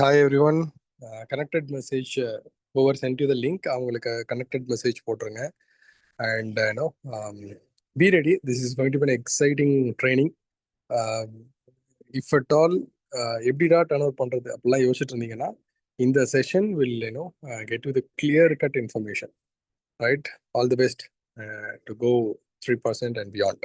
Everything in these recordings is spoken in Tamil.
Hi everyone. Connected message. Whoever sent you the link, அவங்களுக்கு connected message போட்டுருங்க. And be ready. This is going to be an exciting training. If at all, எப்படிடா டர்ன் அவுட் பண்றது அப்படிலாம் யோசிச்சுட்டு இருந்தீங்கன்னா இந்த session will get you the clear cut information. Right? All the best to go 3% and beyond.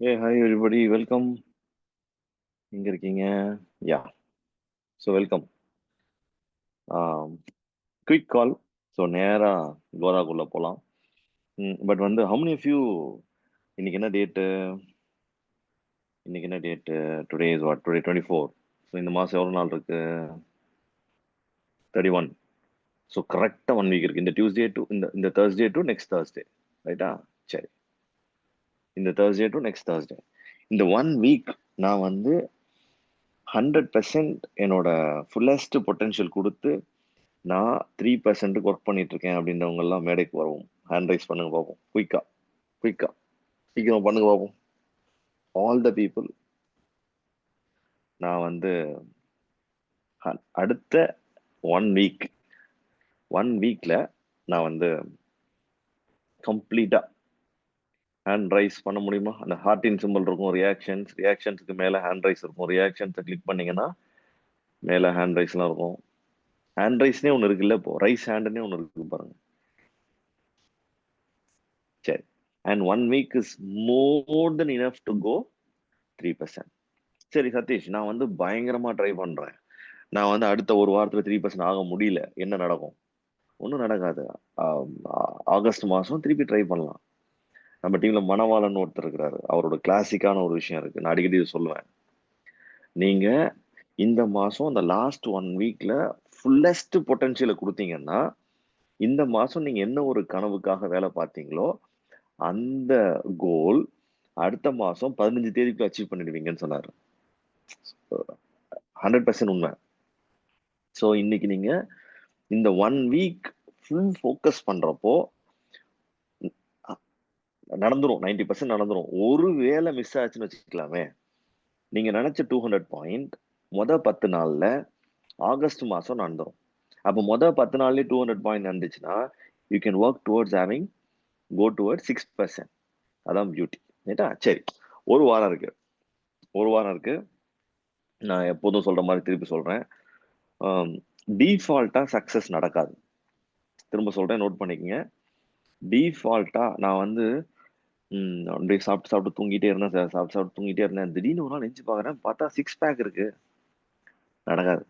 Hey, hi everybody, welcome. எங்க இருக்கீங்க? Yeah so welcome. குயிக் கால். ஸோ நேராக கோதாக்குள்ளே போகலாம். பட் வந்து how many of you இன்னைக்கு என்ன டேட்டு? இன்னைக்கு என்ன date? Today is what? Today 24. So இந்த மாதம் எவ்வளோ நாள் இருக்கு? 31. ஸோ கரெக்டாக 1 வீக் இருக்கு. இந்த டியூஸ்டே டு இந்த தேர்ஸ்டே டு நெக்ஸ்ட் தேர்ஸ்டே, ரைட்டா? சரி, இந்த தேர்ஸ்டே டு நெக்ஸ்ட் தேர்ஸ்டே, இந்த 1 வீக் நான் வந்து 100% என்னோட ஃபுல்லஸ்ட் பொட்டென்ஷியல் கொடுத்து நான் 3% ஒர்க் பண்ணிட்டு இருக்கேன் அப்படின்றவங்க எல்லாம் மேடைக்கு வருவோம். ஹேண்ட் ரைஸ் பண்ணுங்க பார்ப்போம். குயிக்கா சீக்கிரம் பண்ணுங்க பார்ப்போம். All the people. நான் வந்து அடுத்த 1 வீக்ல நான் வந்து கம்ப்ளீட்டா ஹேண்ட் ரைஸ் பண்ண முடியுமா? அந்த ஹார்ட்டின் சிம்பிள் இருக்கும், ரியாக்ஷன்ஸ்க்கு மேல ஹேண்ட் ரைஸ் இருக்கும். ரியாக்ஷன்ஸை கிளிக் பண்ணீங்கன்னா மேல ஹேண்ட் ரைஸ்லாம் இருக்கும். ஹேண்ட் ரைஸ்னே ஒன்று இருக்குல்ல, இப்போ ரைஸ் ஹேண்டுன்னே ஒன்று இருக்கு பாருங்க. சரி, and 1 week is more than enough to go 3%. சரி சதீஷ், நான் வந்து பயங்கரமா ட்ரை பண்றேன், நான் வந்து அடுத்த ஒரு வாரத்துல 3% ஆக முடியல, என்ன நடக்கும்? ஒன்றும் நடக்காது. ஆகஸ்ட் மாசம் திருப்பி ட்ரை பண்ணலாம். நம்ம டீம்ல மணவாளன் ஒருத்தர் இருக்கிறாரு, அவரோட கிளாசிக்கான ஒரு விஷயம் இருக்கு, நான் அடிக்கடி இதை சொல்லுவேன். நீங்க இந்த மாசம் அந்த லாஸ்ட் 1 வீக்ல ஃபுல்லஸ்ட் பொட்டன்ஷியலை கொடுத்தீங்கன்னா இந்த மாசம் நீங்க என்ன ஒரு கனவுக்காக வேலை பார்த்தீங்களோ அந்த கோல் அடுத்த மாசம் 15 தேதிக்குள்ள அச்சீவ் பண்ணிடுவீங்கன்னு சொன்னாரு. 100% உண்மை. ஸோ இன்னைக்கு நீங்க இந்த 1 வீக் ஃபுல் ஃபோக்கஸ் பண்றப்போ நடந்துரும், 90% நடந்துரும். ஒரு வேலை மிஸ் ஆச்சுன்னு வச்சுக்கலாமே, நீங்க நினைச்ச 200 பாயிண்ட் மொதல் 10 நாள்ல ஆகஸ்ட் மாசம் நடந்துரும். அப்போ மொதல் 10 நாள்லயே 200 பாயிண்ட் நடந்துச்சுன்னா you can work towards having go towards 6%. அதான் பியூட்டி, ரைட்டா? சரி, ஒரு வாரம் இருக்கு. நான் எப்போதும் சொல்ற மாதிரி திருப்பி சொல்றேன், டிஃபால்ட்டா சக்சஸ் நடக்காது. திரும்ப சொல்றேன், நோட் பண்ணிக்கங்க. டிஃபால்ட்டா நான் வந்து அப்படியே சாப்பிட்டு தூங்கிட்டே இருந்தேன் சார், சாப்பிட்டு தூங்கிட்டே இருந்தேன், திடீர்னு ஒரு நாள் நெஞ்சு பார்க்குறேன், பார்த்தா 6 பேக் இருக்கு. நடக்காது.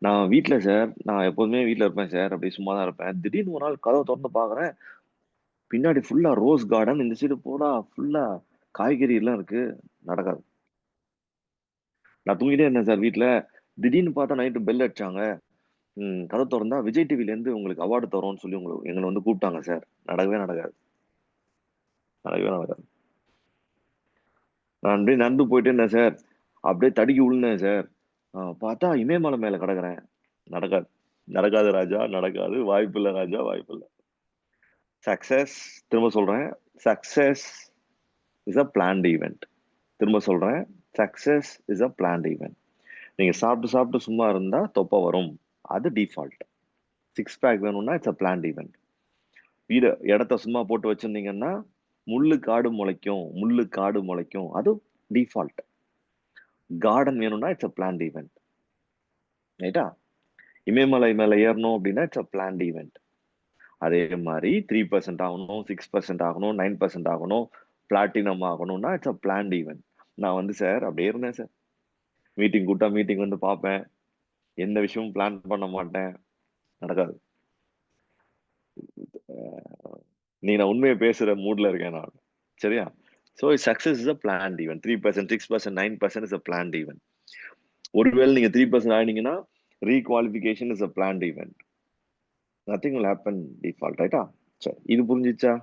நான் வீட்ல சார், நான் எப்போதுமே வீட்ல இருப்பேன் சார். அப்படியே சும்மா தான் இருப்பேன். திடீர்னு ஒரு நாள் கதவ தொறந்து பார்க்குறேன். பின்னாடி ஃபுல்லா ரோஸ் கார்டன். இந்த சைடு போனா ஃபுல்லா காய்கறி எல்லாம் இருக்கு. நடக்காது. நான் தூங்கிட்டே இருந்தேன் சார் வீட்ல. திடீர்னு பார்த்தா நைட்டு பெல் அடிச்சாங்க. கதவு தொறந்தா விஜய் டிவிலேருந்து உங்களுக்கு அவார்டு தரோம்ன்னு சொல்லி எங்கள வந்து கூப்பிட்டாங்க சார். நடக்கவே நடக்காது. நடக்கவே நடக்காது. நான் அப்படியே நடந்து போயிட்டே இருந்தேன் சார். அப்படியே தடுக்கி விழுந்தேன் சார். பார்த்தா இமயமலை மேல கிடக்குறேன். நடக்காது. நடக்காது ராஜா, நடக்காது. வாய்ப்பில்ல ராஜா, வாய்ப்பில்ல. சக்சஸ் திரும்ப சொல்றேன். Success is a planned event. திரும்ப சொல்றேன். Success is a planned event. நீங்க சாப்பிட்டு சாப்பிட்டு சும்மா இருந்தா தொப்பை வரும். அது டிஃபால்ட். சிக்ஸ் பேக் வேணும்னா இட்ஸ் அ பிளான்ட் ஈவென்ட். வீடு இடத்த சும்மா போட்டு வச்சிருந்தீங்கன்னா முள்ளு காடு முளைக்கும். முள்ளு காடு முளைக்கும். அது டிஃபால்ட். கார்டன் வேணும்னா இட்ஸ் அ பிளான்ட் ஈவென்ட். ரைட்டா? இமயமலை மேல ஏறணும் அப்படின்னா இட்ஸ் அ பிளான்ட் ஈவென்ட். அதே மாதிரி 3% ஆகணும், 6% ஆகணும், 9% ஆகணும், பிளாட்டினம் ஆகணும்னா இட்ஸ் அ பிளான்ட் ஈவென்ட். நான் வந்து சார் அப்படியே இருந்தேன் சார். மீட்டிங் கூட்டா மீட்டிங் வந்து பார்ப்பேன். எந்த விஷயமும் பிளான் பண்ண மாட்டேன். நடக்காது. அஹ் நீ நான் உண்மையை பேசுற மூட்ல இருக்கேன் நான். சரியா? So success is a planned event. 3%, 6%, 9% is a planned event. ஒருவேளை நீங்க 3% ஆயிட்டீங்கன்னா requalification is a planned event. Nothing will happen default. ரைட்டா? சரி, இது புரிஞ்சிச்சா?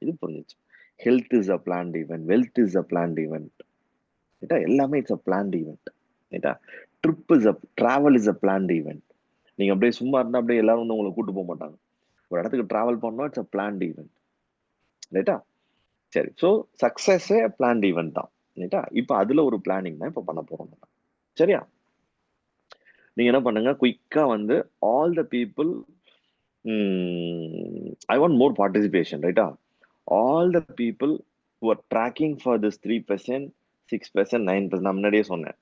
இது புரிஞ்சிச்சு. Health is a planned event. Wealth is a planned event. ரைட்டா? எல்லாமே இட்ஸ் அ பிளான்ட் ஈவென்ட். ரைட்டா? Trip is a travel is a planned event. நீங்க அப்படியே சும்மா இருந்தா அப்படியே எல்லாரும் வந்து உங்களை கூட்டு போக மாட்டாங்க. ஒரு இடத்துக்கு டிராவல் பண்ணோம், இட்ஸ் அ பிளான்ட் ஈவென்ட். ரைட்டா? சரி. ஸோ சக்சஸே பிளான்ட் ஈவென்ட் தான். ரைட்டா? இப்போ அதுல ஒரு பிளானிங் தான் இப்போ பண்ண போறோம் நம்ம. சரியா? நீங்க என்ன பண்ணுங்க, குயிக்கா வந்து all the people, I want more participation. ரைட்டா? All the people who are tracking for this 3%, 6%, 9%. நான் முன்னாடியே சொன்னேன்.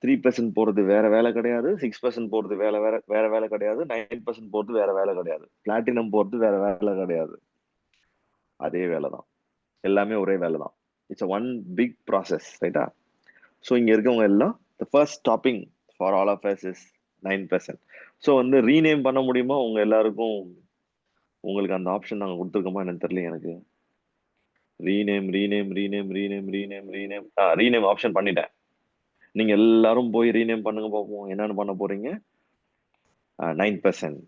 3% போறது வேற வேலை கிடையாது. 6% போறது வேற வேற வேற வேலை கிடையாது. 9% போறது வேற வேலை கிடையாது. பிளாட்டினம் போறது வேற வேலை கிடையாது. அதே வேலை தான். எல்லாமே ஒரே வேலை தான். It's one big process. ரைட்டா? ஸோ இங்க இருக்கவங்க எல்லாம் the first stopping for all of us is 9%. So வந்து ரீநேம் பண்ண முடியுமா உங்க எல்லாருக்கும்? உங்களுக்கு அந்த ஆப்ஷன் நாங்கள் கொடுத்துருக்கோமா என்னன்னு தெரியல எனக்கு. Rename rename rename rename rename rename rename option பண்ணிட்டேன். நீங்க எல்லாரும் போய் ரீநேம் பண்ணுங்க பார்ப்போம். என்னன்னு பண்ண போறீங்க? 9%.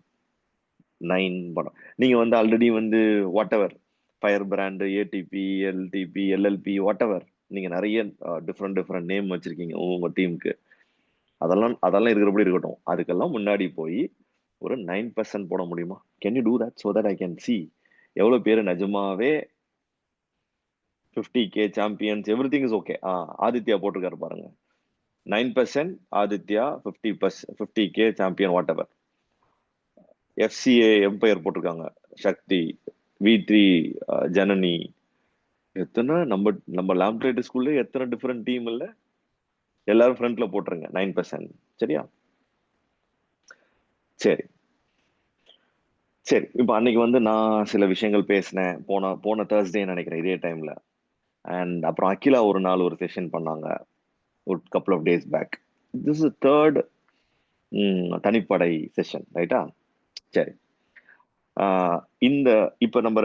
9 படம். நீங்க வந்து ஆல்ரெடி வந்து whatever fire brand, ADP, LDP, LLP, whatever நீங்க நிறைய டிஃப்ரெண்ட் டிஃப்ரெண்ட் நேம் வச்சிருக்கீங்க உங்க டீமுக்கு. அதெல்லாம் அதெல்லாம் இருக்கிறபடி இருக்கட்டும். அதுக்கெல்லாம் முன்னாடி போய் ஒரு 9% போட முடியுமா? Can you do that so that I can see எவ்வளவு பேர் நிஜமாவே 50K champions every thing is okay. Aditya போட்டிருக்காரு பாருங்க. 9% Aditya, 50K champion what ever. FCA empire போட்டிருக்காங்க. சக்தி, வி3, ஜனனி. எத்தனை நம்ம நம்ம லேம்ப்ரேட் ஸ்கூல்ல எத்தனை டிஃப்ரெண்ட் டீம் இல்ல? எல்லாரும் ஃப்ரண்ட்ல போட்டுருங்க 9%. சரியா? சரி சரி. இப்போ அன்னைக்கு வந்து நான் சில விஷயங்கள் பேசினேன். போன போன தேர்ஸ்டே நினைக்கிறேன் இதே டைம்ல. அண்ட் அப்புறம் அகிலா ஒரு நாள் ஒரு செஷன் பண்ணாங்க ஒரு couple of days back. This is third தனிப்படை செஷன். ரைட்டா? சரி. இந்த இப்ப நம்ம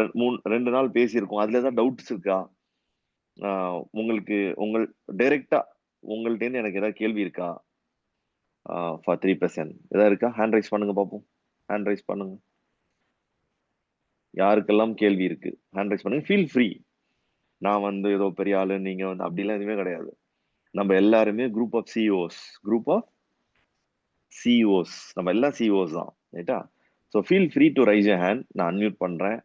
2 நாள் பேசியிருக்கோம். அதுல ஏதாவது டவுட்ஸ் இருக்கா? உங்களுக்கு டைரக்டா உங்கள்ட்ட இருந்து எனக்கு ஏதாவது கேள்வி இருக்கா? ஃபார் 3% ஏதாவது இருக்கா? ஹேண்ட் ரைஸ் பண்ணுங்க பார்ப்போம். ஹேண்ட் ரைஸ் பண்ணுங்க. யாருக்கெல்லாம் கேள்வி இருக்கு ஹேண்ட் ரைஸ் பண்ணுங்க. Feel free. நான் வந்து ஏதோ பெரிய ஆளு, நீங்க வந்து அப்படிலாம் எதுவுமே கிடையாது. நம்ம எல்லாருமே group of CEOs. Group of CEOs. நம்ம எல்லாம் சிஇஓஸ் தான். ரைட்டா? So feel free to raise a hand. நான் அன்மியூட் பண்றேன்.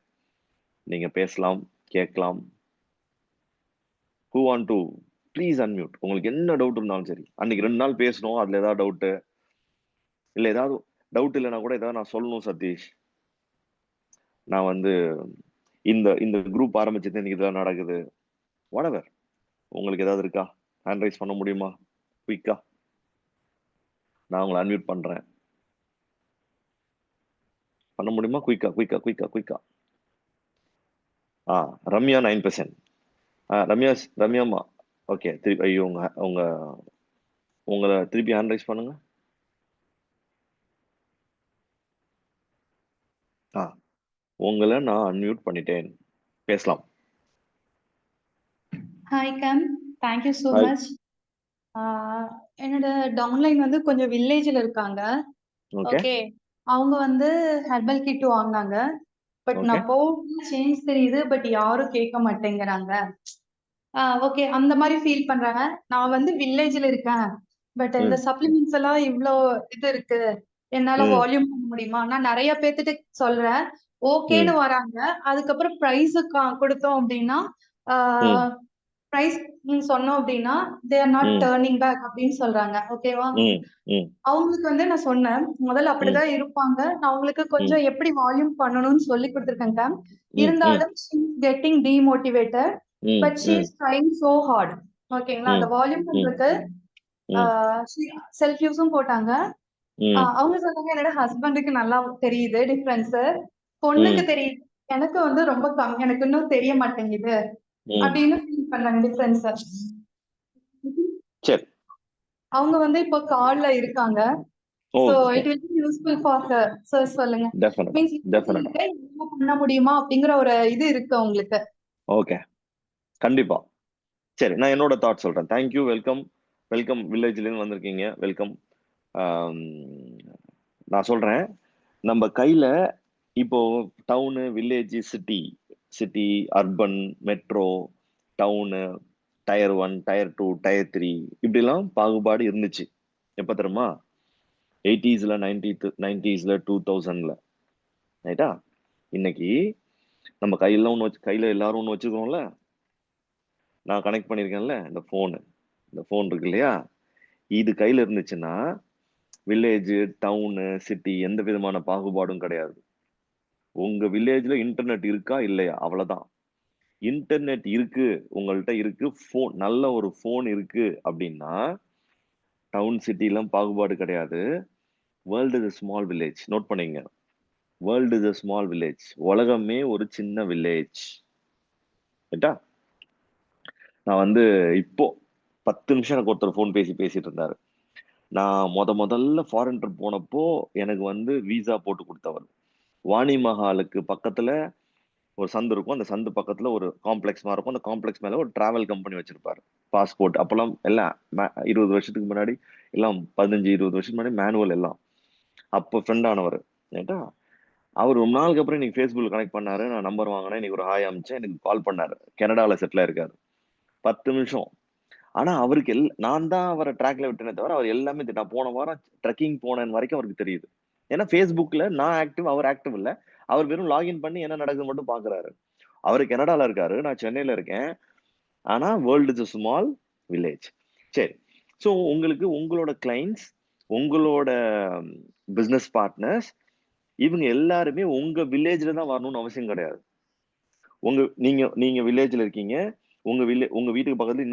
நீங்க பேசலாம், கேட்கலாம். Who want to please unmute. உங்களுக்கு என்ன டவுட் இருந்தாலும் சரி. அன்னைக்கு 2 நாள் பேசணும். அதுல ஏதாவது டவுட் இல்ல, ஏதாவது டவுட் இல்லைன்னா கூட ஏதாவது நான் சொல்லணும் சதீஷ். நான் வந்து இந்த இந்த குரூப் ஆரம்பிச்சது இன்னைக்கு இதெல்லாம் நடக்குது. வாடவர் உங்களுக்கு ஏதாவது இருக்கா? ஹேண்ட் ரைஸ் பண்ண முடியுமா? குயிக்கா. நான் உங்களை அன்மியூட் பண்றேன். பண்ண முடியுமா? குயிக்கா குயிக்கா குயிக்கா குயிக்கா. ரம்யா 9%. ரம்யாமா. ஓகே. திருப்பி ஐயோ உங்க உங்க உங்களை திருப்பி ஹேண்ட் ரைஸ் பண்ணுங்க. உங்களை நான் அன்மியூட் பண்ணிட்டேன், பேசலாம். Hi game, thank you so Hi. Much. என்னோட டவுன்லைன் வந்து கொஞ்சம் வில்லேஜில் இருக்காங்க. ஓகே ஓகே, அவங்க வந்து ஹெர்பல் கிட் வாங்கினாங்க. பட் ஓகே நான் போக சேஞ்ச் தெரியுது, பட் யாரும் கேட்க மாட்டேங்கிறாங்க. ஓகே, அந்த மாதிரி ஃபீல் பண்றாங்க. நான் வந்து வில்லேஜில் இருக்கேன், பட் இந்த சப்ளிமெண்ட்ஸ் எல்லாம் இவ்வளோ இது இருக்கு, என்னால வால்யூம் பண்ண முடியுமா? நான் நிறைய பேர்த்துட்டு சொல்றேன், ஓகேன்னு வராங்க. அதுக்கப்புறம் ப்ரைஸ் கொடுத்தோம் அப்படின்னா, ப்ரைஸ் சொன்னோம் அப்படின்னா they are not turning back அப்படின்னு சொல்றாங்க. ஓகேவா? அவங்களுக்கு வந்து நான் சொன்னேன், முதல்ல அப்படிதான் இருப்பாங்க. நான் அவங்களுக்கு கொஞ்சம் எப்படி வால்யூம் பண்ணணும்னு சொல்லி கொடுத்துருக்கேன் மேம். இருந்தாலும் getting demotivated, but she is trying so heart. ஓகேங்களா? அந்த வால்யூம் பண்றதுக்கு செல்ஃப் யூஸும் போட்டாங்க. அவங்க சொன்னாங்க, என்னோட ஹஸ்பண்டுக்கு நல்லா தெரியுது டிஃபரன்ஸ், பொண்ணுக்கு தெரியுது, எனக்கு வந்து ரொம்ப கம்மி, எனக்கு இன்னும் தெரிய மாட்டேங்குது அப்படின்னு ஃபீல் பண்றாங்க டிஃபரன்ஸ். சரி, அவங்க வந்து இப்போ கால்ல இருக்காங்க. So it will be useful for her. So சொல்லுங்க, மீன்ஸ் என்ன பண்ண முடியுமா அப்படிங்கிற ஒரு இது இருக்கு உங்களுக்கு. ஓகே, கண்டிப்பா. சரி, நான் என்னோட தாட் சொல்றேன். Thank you, welcome welcome. வில்லேஜ்லேருந்து வந்திருக்கீங்க, வெல்கம். நான் சொல்றேன், நம்ம கையில இப்போ town, village, city, city, urban, metro, town, tier 1, tier 2, tier 3, இப்படிலாம் பாகுபாடு இருந்துச்சு. எப்ப தெரியுமா? 80s, 90s, 2000. ரைட்டா? இன்னைக்கு நம்ம கையில எல்லாரும் ஒன்று வச்சுக்கிறோம்ல. நான் கனெக்ட் பண்ணியிருக்கேன்ல இந்த ஃபோன் இருக்கு இல்லையா? இது கையில இருந்துச்சுன்னா வில்லேஜ், டவுனு, சிட்டி எந்த விதமான பாகுபாடும் கிடையாது. உங்க வில்லேஜ்ல இன்டர்நெட் இருக்கா இல்லையா, அவ்வளவுதான். இன்டர்நெட் இருக்கு, உங்கள்கிட்ட இருக்கு, நல்ல ஒரு ஃபோன் இருக்கு அப்படின்னா டவுன் சிட்டிலாம் பாகுபாடு கிடையாது. World is small village. Note பண்ணீங்க, வேர்ல்டு இஸ் ஸ்மால் வில்லேஜ். உலகமே ஒரு சின்ன வில்லேஜ். ரைட்டா? நான் வந்து இப்போ 10 நிமிஷம் எனக்கு ஒருத்தர் ஃபோன் பேசிட்டு இருந்தாரு. நான் முதல்ல ஃபாரின் ட்ரிப் போனப்போ எனக்கு வந்து விசா போட்டு கொடுத்தவர். வாணி மஹாலுக்கு பக்கத்துல ஒரு சந்து இருக்கும். அந்த சந்து பக்கத்துல ஒரு காம்ப்ளெக்ஸ் மாதிரி இருக்கும். அந்த காம்ப்ளெக்ஸ் மேல ஒரு டிராவல் கம்பெனி வச்சிருப்பாரு. பாஸ்போர்ட் அப்பெல்லாம் எல்லாம் 20 வருஷத்துக்கு முன்னாடி, எல்லாம் 15-20 வருஷத்துக்கு முன்னாடி மேனுவல் எல்லாம். அப்போ ஃப்ரெண்ட் ஆனவர். ரைட்டா? அவர் ரொம்ப நாளுக்கு அப்புறம் இன்னைக்கு ஃபேஸ்புக்கில் கனெக்ட் பண்ணாரு. நான் நம்பர் வாங்கினேன், இன்னைக்கு ஒரு ஹாய் அமிச்சேன், எனக்கு கால் பண்ணாரு. கனடாவில் செட்டில் ஆயிருக்காரு. 10 நிமிஷம். ஆனா அவருக்கு நான் தான் அவரை ட்ராக்ல விட்டேனே தவிர அவர் எல்லாமே நான் போன வாரம் ட்ரெக்கிங் போனேன் வரைக்கும் அவருக்கு தெரியுது. ஏன்னா ஃபேஸ்புக்ல நான் ஆக்டிவ், அவர் ஆக்டிவ் இல்ல. அவர் வெறும் லாகின் பண்ணி என்ன நடக்குது மட்டும் பாக்குறாரு. அவரு கனடால இருக்காரு, நான் சென்னையில இருக்கேன். ஆனா வேர்ல்டு இஸ் ஸ்மால் வில்லேஜ். சரி, ஸோ உங்களுக்கு உங்களோட கிளைண்ட்ஸ், உங்களோட பிசினஸ் பார்ட்னர்ஸ், இவங்க எல்லாருமே உங்க வில்லேஜ்ல தான் வரணும்னு அவசியம் கிடையாது. நீங்க வில்லேஜ்ல இருக்கீங்க, உங்க வீட்டுக்கு பக்கத்துல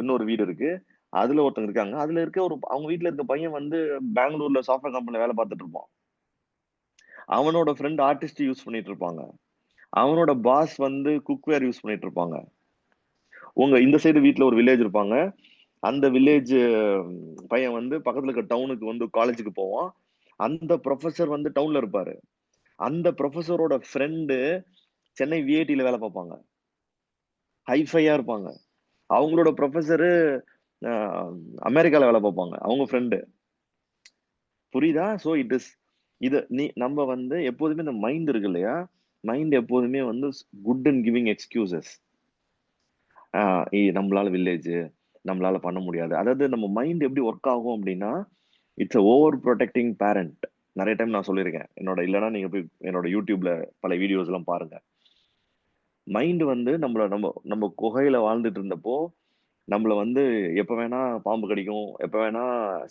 இன்னொரு வீடு இருக்கு. அதுல ஒருத்தங்க இருக்காங்க. அதுல இருக்க அவங்க வீட்டுல இருக்க பையன் வந்து பெங்களூர்ல சாஃப்ட்வேர் கம்பெனில வேலை பார்த்துட்டு இருப்பான். அவனோட ஃப்ரெண்ட் ஆர்டிஸ்ட் யூஸ் பண்ணிட்டு இருப்பாங்க. அவனோட பாஸ் வந்து குக்வேர் யூஸ் பண்ணிட்டு இருப்பாங்க. உங்க இந்த சைடு வீட்டுல ஒரு வில்லேஜ் இருப்பாங்க. அந்த வில்லேஜ் பையன் வந்து பக்கத்துல இருக்க டவுனுக்கு வந்து காலேஜுக்கு போவான். அந்த ப்ரொஃபசர் வந்து டவுன்ல இருப்பாரு. அந்த ப்ரொஃபசரோட ஃப்ரெண்டு சென்னை விஐடில வேலை பார்ப்பாங்க. ஹைஃபையா இருப்பாங்க. அவங்களோட ப்ரொஃபசரு அமெரிக்கால வேலை பார்ப்பாங்க, அவங்க ஃப்ரெண்டு. புரியுதா? ஸோ நம்ம வந்து எப்போதுமே இந்த மைண்ட் இருக்கு இல்லையா, மைண்ட் எப்போதுமே வந்து குட் அண்ட் கிவிங் எக்ஸ்கியூசஸ். நம்மளால வில்லேஜ், நம்மளால பண்ண முடியாது. அதாவது நம்ம மைண்ட் எப்படி ஒர்க் ஆகும் அப்படின்னா, இட்ஸ் ஓவர் ப்ரொடெக்டிங் பேரண்ட். நிறைய டைம் நான் சொல்லியிருக்கேன். இல்லைன்னா நீங்க போய் என்னோட யூடியூப்ல பல வீடியோஸ் எல்லாம் பாருங்க. மைண்ட் வந்து நம்ம குகையில வாழ்ந்துட்டு இருந்தப்போ நம்மள வந்து எப்ப வேணா பாம்பு கடிக்கும், எப்ப வேணா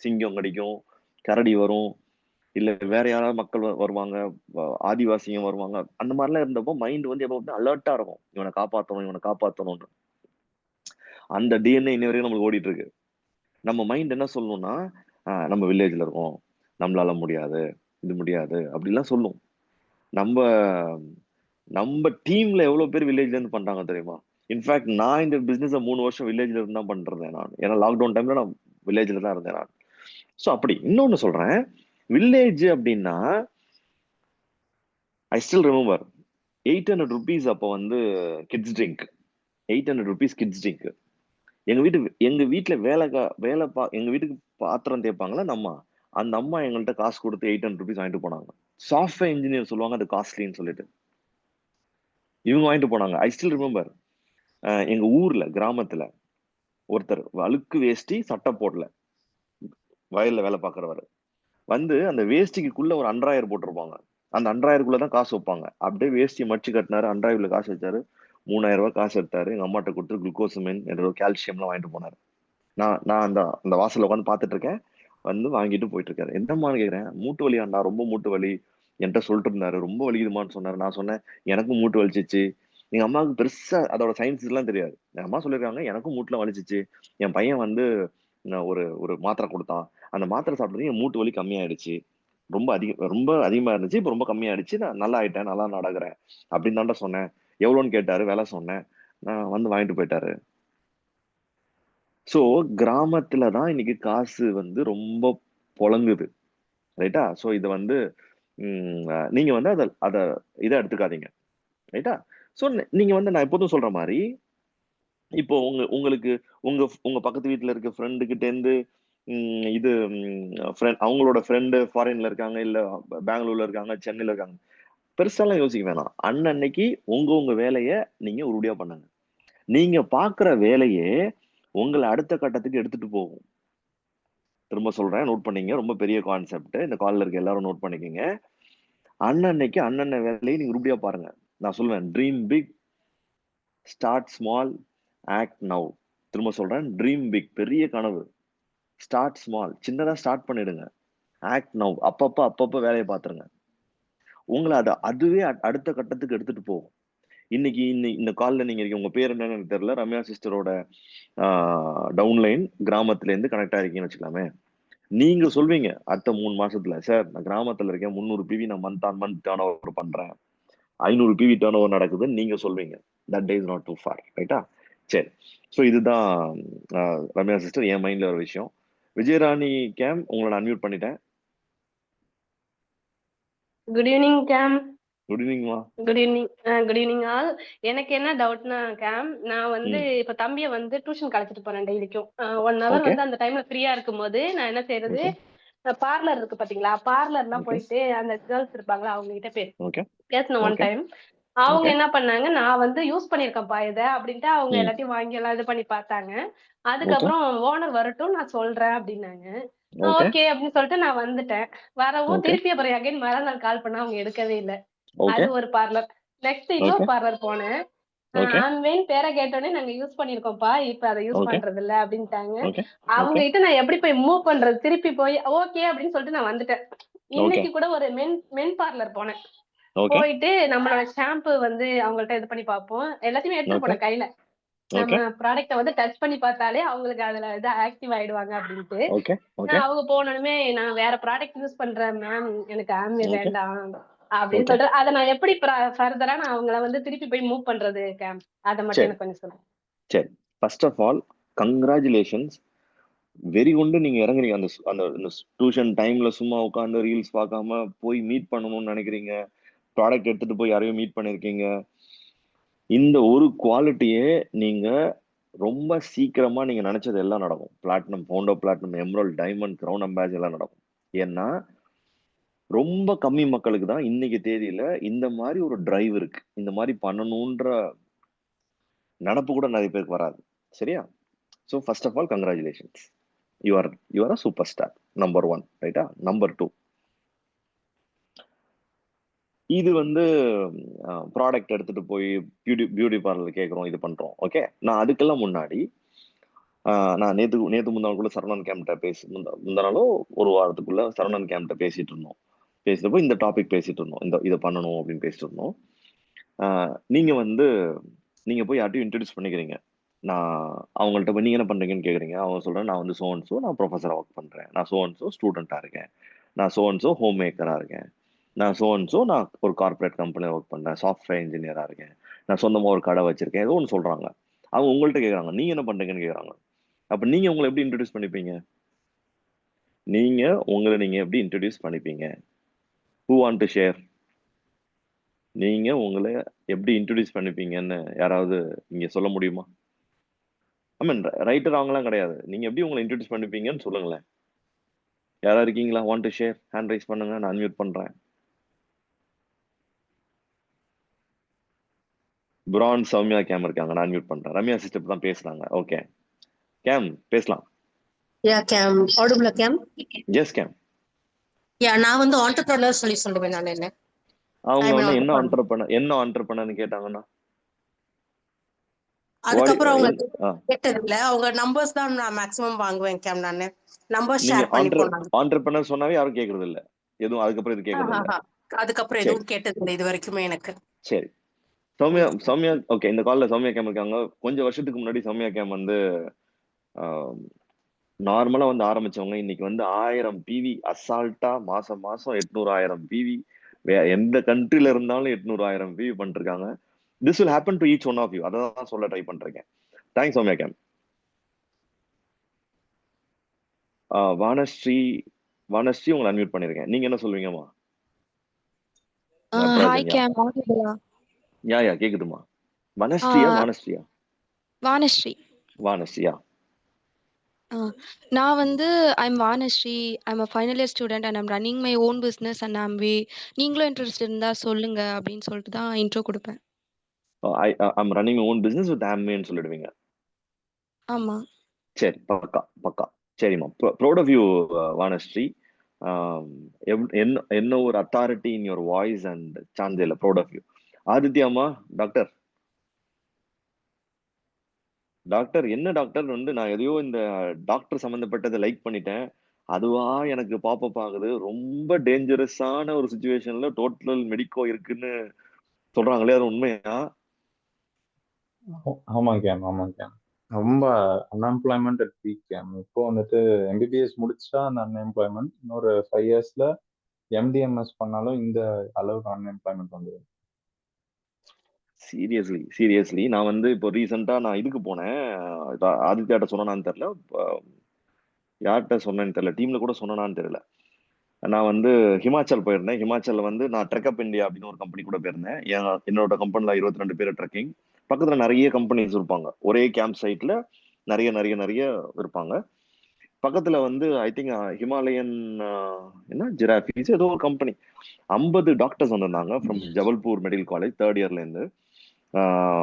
சிங்கம் கடிக்கும், கரடி வரும், இல்ல வேற யாராவது மக்கள் வருவாங்க, ஆதிவாசியும் வருவாங்க. அந்த மாதிரிலாம் இருந்தப்போ மைண்ட் வந்து எப்போ அலர்ட்டா இருக்கும், இவனை காப்பாற்றணும்னு. அந்த டிஎன்ஏ இன்ன வரைக்கும் நம்மளுக்கு ஓடிட்டு இருக்கு. நம்ம மைண்ட் என்ன சொல்லணும்னா, நம்ம வில்லேஜ்ல இருக்கோம், நம்மளால முடியாது, இது முடியாது அப்படிலாம் சொல்லும். நம்ம டீம்ல எவ்வளவு பேர் வில்லேஜ்ல இருந்து பண்றாங்க தெரியுமா? இன்ஃபேக்ட் நான் இந்த பிசினஸ் 3 வருஷம் வில்லேஜ்ல இருந்து தான் பண்றேன் நான். ஏன்னா லாக்டவுன் டைம்ல நான் வில்லேஜ்ல தான் இருந்தேன் நான். ஸோ அப்படி இன்னொன்னு சொல்றேன், வில்லேஜ் அப்படின்னா ஐ ஸ்டில் ரிமெம்பர் 800 rupees அப்போ வந்து kids drink. 800 rupees kids drink. எங்க வீட்டுல எங்க வீட்டுக்கு பாத்திரம் தேய்ப்பாங்களா அந்த அம்மா. அந்த அம்மா எங்கள்கிட்ட காசு கொடுத்து 800 rupees வாங்கிட்டு போனாங்க. சாஃப்ட்வேர் இன்ஜினியர் சொல்லுவாங்க அது காஸ்ட்லின்னு சொல்லிட்டு இவங்க வாங்கிட்டு போனாங்க. ஐ ஸ்டில் ரிமெம்பர் எங்க ஊர்ல கிராமத்துல ஒருத்தர் அழுக்கு வேஷ்டி சட்டை போடல, வயல்ல வேலை பார்க்கறவர் வந்து அந்த வேஷ்டிக்குள்ள ஒரு அன்றாயர் போட்டிருப்பாங்க. அந்த அன்றாயருக்குள்ளதான் காசு வைப்பாங்க. அப்படியே வேஷ்டியை மடிச்சு கட்டினாரு, அன்றாயுள்ள காசு வச்சாரு. 3000 ரூபாய் காசு எடுத்தாரு. எங்க அம்மாட்ட கொடுத்து குளுக்கோசமின் என்ற கால்சியம்லாம் வாங்கிட்டு போனாரு. நான் அந்த அந்த வாசல்ல உட்காந்து பாத்துட்டு இருக்கேன். வந்து வாங்கிட்டு போயிட்டு இருக்காரு. என்னம்மான்னு கேக்குறேன். மூட்டு வலி ஆண்டா, ரொம்ப மூட்டு வலி என்கிட்ட சொல்லிட்டு இருந்தாரு. ரொம்ப வலிக்குதுமான்னு சொன்னாரு. நான் சொன்னேன் எனக்கும் மூட்டு வலிச்சிச்சு. எங்க அம்மாவுக்கு பெருசா அதோட சயின்ஸ் எல்லாம் தெரியாது. என் அம்மா சொல்லிருக்காங்க எனக்கும் மூட்டுல வலிச்சிச்சு. என் பையன் வந்து ஒரு ஒரு மாத்திரை கொடுத்தான். அந்த மாத்திரை சாப்பிட்டது என் மூட்டு வலி கம்மியாயிடுச்சு. ரொம்ப அதிகமா இருந்துச்சு. இப்ப ரொம்ப கம்மியாயிடுச்சு. நான் நல்லா ஆயிட்டேன், நல்லா நடக்கிறேன் அப்படின்னு தான்டா சொன்னேன். எவ்வளோன்னு கேட்டாரு, விலை சொன்னேன். நான் வந்து வாங்கிட்டு போயிட்டாரு. சோ கிராமத்துல தான் இன்னைக்கு காசு வந்து ரொம்ப புழங்குது. ரைட்டா? சோ இது வந்து நீங்க வந்து அத இதை எடுத்துக்காதீங்க. ரைட்டா? சோ நீங்க வந்து நான் எப்போதும் சொல்ற மாதிரி இப்போ உங்களுக்கு உங்க உங்க பக்கத்து வீட்டுல இருக்க ஃப்ரெண்டு கிட்ட இருந்து இது அவங்களோட ஃப்ரெண்டு ஃபாரின்ல இருக்காங்க, இல்ல பெங்களூர்ல இருக்காங்க, சென்னையில இருக்காங்க, பெருசாலாம் யோசிக்க வேணாம். அன்னன்னைக்கு உங்க வேலைய நீங்க உருப்படியா பண்ணுங்க. நீங்க பாக்குற வேலையே உங்களை அடுத்த கட்டத்துக்கு எடுத்துட்டு போகும். திரும்ப சொல்றேன், நோட் பண்ணீங்க. ரொம்ப பெரிய கான்செப்ட். இந்த கால்ல இருக்க எல்லாரும் நோட் பண்ணிக்கங்க. அன்னன்னைக்கு அண்ணன் வேலையை நீங்க உருப்படியா பாருங்க. நான் சொல்லுவேன், dream big, start small, act now. திரும்ப சொல்றேன், ட்ரீம் பிக், பெரிய கனவு. ஸ்டார்ட் ஸ்மால், சின்னதா ஸ்டார்ட் பண்ணிடுங்க. ஆக்ட் நவ், அப்பப்ப வேலையை பார்த்துருங்க. உங்களை அதுவே அடுத்த கட்டத்துக்கு எடுத்துட்டு போகும். இன்னைக்கு இந்த கால்ல நீங்க இருக்கீங்க. உங்க பேர் என்னன்னு எனக்கு தெரியல. ரம்யா சிஸ்டரோட டவுன்லைன் கிராமத்துல இருந்து கனெக்ட் ஆயிருக்கீங்கன்னு வச்சுக்கலாமே. நீங்க சொல்வீங்க அடுத்த 3 மாசத்துல, சார் நான் கிராமத்துல இருக்கேன், 300 பிவி நான் month on month turnover பண்றேன், 500 பிவி டர்ன் ஓவர் நடக்குதுன்னு நீங்க சொல்வீங்க. That day is not too far. ரைட்டா? சரி. ஸோ இதுதான் ரம்யா சிஸ்டர் என் மைண்ட்ல ஒரு விஷயம். விஜயராணி கேம், உங்களை நான் அன்மியூட் பண்ணிட்டேன். குட் ஈவினிங் கேம். குட் ஈவினிங்மா. Good evening. Good evening all. எனக்கு என்ன டவுட்னா கேம், நான் வந்து இப்ப தம்பியை வந்து டியூஷன் கழிச்சிட்டு போறேன் டெய்லிக்கும். 1 hour வந்து அந்த டைம்ல ஃப்ரீயா இருக்கும்போது நான் என்ன செய்யறது, பார்லர் இருக்கு பாத்தீங்களா, பார்லர்லாம் போயிட்டு அந்த கேர்ள்ஸ் இருப்பாங்களா அவங்க கிட்ட பேசணும். ஒன் டைம் அவங்க என்ன பண்ணாங்க, நான் வந்து யூஸ் பண்ணிருக்கேன்ப்பா இதை அப்படின்ட்டு அவங்க எல்லாத்தையும் வாங்கி எல்லாம் இது பண்ணி பார்த்தாங்க. அதுக்கப்புறம் ஓனர் வரட்டும் நான் சொல்றேன் அப்படின்னாங்க. ஓகே அப்படின்னு சொல்லிட்டு நான் வந்துட்டேன். வரவும் திருப்பி அப்புறம் அகைன் மறுநாள் கால் பண்ணா அவங்க எடுக்கவே இல்லை. அது ஒரு பார்லர். நெக்ஸ்ட் இன்னொரு பார்லர் போனேன். ஆன்லைன் பேரை கேட்டோடனே நாங்க யூஸ் பண்ணிருக்கோம்ப்பா, இப்ப அதை யூஸ் பண்றது இல்ல அப்படின்ட்டாங்க. அவங்க கிட்ட நான் எப்படி போய் மூவ் பண்றது, திருப்பி போய் ஓகே அப்படின்னு சொல்லிட்டு நான் வந்துட்டேன். இன்னைக்கு கூட ஒரு மென் பார்லர் போனேன். போயிட்டு நம்மளோட ஷாம்பு வந்து அவங்கள்ட்ட இது பண்ணி பார்ப்போம். எல்லாத்தையுமே எடுத்துட்டு போனேன் கையில. நம்ம ப்ராடக்ட வந்து டச் பண்ணி பார்த்தாலே அவங்களுக்கு அதுல இது ஆக்டிவ் ஆயிடுவாங்க அப்படின்ட்டு. அவங்க போனோடனே நான் வேற ப்ராடக்ட் யூஸ் பண்றேன் மேம், எனக்கு ஆம்பி வேண்டாம் அப்படின்னு சொல்லிட்டு அதை நான் எப்படி ஃபர்தரா நான் அவங்கள வந்து திருப்பி போய் மூவ் பண்றது கேம், அதை மட்டும் எனக்கு கொஞ்சம் சொல்லுங்க. சரி, first of all congratulations. Very good. நீங்க இறங்குறீங்க அந்த அந்த டியூஷன் டைம்ல சும்மா உட்காந்து ரீல்ஸ் பார்க்காம போய் மீட் பண்ணணும்னு நினைக்கிறீங்க. ப்ராடக்ட் எடுத்துட்டு போய் யாரையும் மீட் பண்ணிருக்கீங்க. இந்த ஒரு குவாலிட்டியே நீங்க ரொம்ப சீக்கிரமா நீங்க நினைச்சது எல்லாம் நடக்கும். பிளாட்டினம், பவுண்டோ platinum, emerald, diamond, crown ambassador எல்லாம் நடக்கும். ஏன்னா ரொம்ப கம்மி மக்களுக்கு தான் இன்னைக்கு தேதியில இந்த மாதிரி ஒரு டிரைவ் இருக்கு. இந்த மாதிரி பண்ணணும்ன்ற நடப்பு கூட நிறைய பேருக்கு வராது. சரியா? So first of all congratulations. You are a superstar. Number 1. ரைட்டா? நம்பர் 2, இது வந்து ப்ராடக்ட் எடுத்துட்டு போய் பியூட்டி பார்லர் கேட்குறோம், இது பண்றோம். ஓகே, நான் அதுக்கெல்லாம் முன்னாடி நான் நேத்து முந்தாளுக்குள்ள சரவணன் கேம்கிட்ட முந்தானாலும் ஒரு வாரத்துக்குள்ள சரவணன் கேம்கிட்ட பேசிட்டப்போ இந்த டாபிக் பேசிட்டு இருந்தோம். இதை பண்ணணும் அப்படின்னு பேசிட்டு இருந்தோம். நீங்க போய் யார்ட்டையும் இன்ட்ரடியூஸ் பண்ணிக்கிறீங்க. நான் அவங்கள்ட்ட போய் நீங்க என்ன பண்றீங்கன்னு கேக்குறீங்க. அவங்க சொல்றேன், நான் வந்து சோ நான் ப்ரொஃபஸரா ஒர்க் பண்றேன், நான் சோ ஸ்டூடெண்டா இருக்கேன், நான் சோ ஹோம் மேக்கரா இருக்கேன், நான் நான் ஒரு கார்பரேட் கம்பெனில ஒர்க் பண்றேன், சாஃப்ட்வேர் இன்ஜினியரா இருக்கேன், நான் சொந்தமா ஒரு கடை வச்சிருக்கேன், ஏதோ ஒன்று சொல்றாங்க. அவங்க உங்கள்கிட்ட கேக்குறாங்க நீங்க என்ன பண்றீங்கன்னு கேக்குறாங்க. அப்ப நீங்க உங்களை எப்படி இன்ட்ரடியூஸ் பண்ணிப்பீங்க? நீங்க எப்படி introduce பண்ணிப்பீங்க? Who want to share? நீங்க உங்களை எப்படி இன்ட்ரடியூஸ் பண்ணிப்பீங்கன்னு யாராவது இங்க சொல்ல முடியுமா? ஐ மீன் ரைட்டர் அவங்கலாம் கிடையாது. நீங்க எப்படி உங்களை இன்ட்ரடியூஸ் பண்ணிப்பீங்கன்னு சொல்லுங்களேன். யாராவது இருக்கீங்களா? Want to share? Hand rice பண்ணுங்க. நான் அன்மியூட் பண்றேன். பிரான், சௌமியா, கேம் இருக்காங்க. நான் அன்மியூட் பண்றேன். ரம்யா சிஸ்டர் தான் பேசுறாங்க. ஓகே கேம் பேசலாம். யா கேம் ஆடிபிளா கேம்? எஸ் கேம். யா நான் வந்து ஆண்டர்பிரனர் சொல்லி சொல்லுவேன். நான் என்ன அவங்க I'm an வந்து entrepreneur. என்ன ஆண்டர்பனர்னு கேட்டாங்கன்னா அதுக்கப்புறம் அவங்க ஆ, கேட்டது இல்ல. அவங்க நம்பர்ஸ் தான் நான் மேக்ஸிமம் வாங்குவேன் கேம். நானு நம்பர் நீங்க ஷேர் பண்ணி போனாங்க. ஆண்டர்பனர் சொன்னாவே யாரும் கேக்குறது இல்ல. எதுவும் அதுக்கப்புறம் இது கேக்குறது இல்ல. அதுக்கப்புறம் சரி எதுவும் கேட்டது இல்லை இது வரைக்குமே எனக்கு. சரி. சௌமியா ஓகே. இந்த கால்ல சௌமியா கேம் இருக்காங்க. கொஞ்சம் வருஷத்துக்கு முன்னாடி சௌமியா கேம் வந்து நார்மலா வந்து ஆரம்பிச்சவங்க இன்னைக்கு வந்து 1000 பிவி அசால்ட்டா மாசம் 800 1000 பிவி எந்த கண்ட்ரில இருந்தாலும் 800 1000 பிவி பண்ணிட்டு இருக்காங்க. This will happen to each one of you. அதை தான் சொல்ல ட்ரை பண்றேன். Thanks Soumya game. வானஸ்ரீ உங்களை அன்மியூட் பண்ணிருக்கேன். நீங்க என்ன சொல்லுவீங்கம்மா? Hi game ஆடிபிளா? யா கேக்குதுமா. வனஸ்ரீயா வானஸ்ரீயா? வானஸ்ரீயா. நான் வந்து I'm Vanashree. I'm a final year student and I'm running my own business and நீங்களும் இன்ட்ரெஸ்ட் இருந்தா சொல்லுங்க அப்படின்னு சொல்லிட்டு தான் இன்ட்ரோ கொடுப்பேன். I'm running own business with ஆம்வேன்னு சொல்லிடுவீங்க. ஆமா. சரி பக்கா. சரிம்மா. Proud of you Vanashree. என்ன ஒரு authority in your voice and சான்சேல. Proud of you. ஆதித்யாமா டாக்டர் என்ன டாக்டர் வந்து நான் எதையோ இந்த டாக்டர் சம்பந்தப்பட்டதை லைக் பண்ணிட்டேன். அதுவா எனக்கு பாப்பப் ஆகுது. ரொம்ப டேஞ்சரஸான ஒரு சுச்சுவேஷன்ல டோட்டல் மெடிக்கோ இருக்குன்னு சொல்றாங்களே, அது உண்மையா? ஆமாங்க கேம். ரொம்ப அன்எம்ப்ளாய்மெண்ட் அட் பீக் கேம். இப்போ வந்துட்டு எம்பிபிஎஸ் முடிச்சா அந்த அன்எம்ப்ளாய்மெண்ட் இன்னொரு 5 இயர்ஸ்ல எம்டிஎம்எஸ் பண்ணாலும் இந்த அளவுக்கு அன்எம்ப்ளாய்மெண்ட் வந்துடும். சீரியஸ்லி நான் வந்து இப்போ ரீசெண்டா நான் இதுக்கு போனேன். ஆதித்யாட்ட சொன்னான்னு தெரியல, யார்கிட்ட சொன்னேன்னு தெரியல, டீம்ல கூட சொன்னான்னு தெரியல. நான் வந்து ஹிமாச்சல் போயிருந்தேன். ஹிமாச்சல்ல வந்து நான் ட்ரெக்அப் இந்தியா அப்படின்னு ஒரு கம்பெனி கூட போயிருந்தேன். என்னோட கம்பெனில 22 பேர் ட்ரெக்கிங். பக்கத்துல நிறைய கம்பெனிஸ் இருப்பாங்க. ஒரே கேம்ப் சைட்ல நிறைய இருப்பாங்க. பக்கத்துல வந்து ஐ திங்க் ஹிமாலயன் என்ன ஜிராஃபீஸ் ஏதோ ஒரு கம்பெனி. 50 டாக்டர்ஸ் வந்திருந்தாங்க from Jabalpur medical college 3rd இயர்ல இருந்து.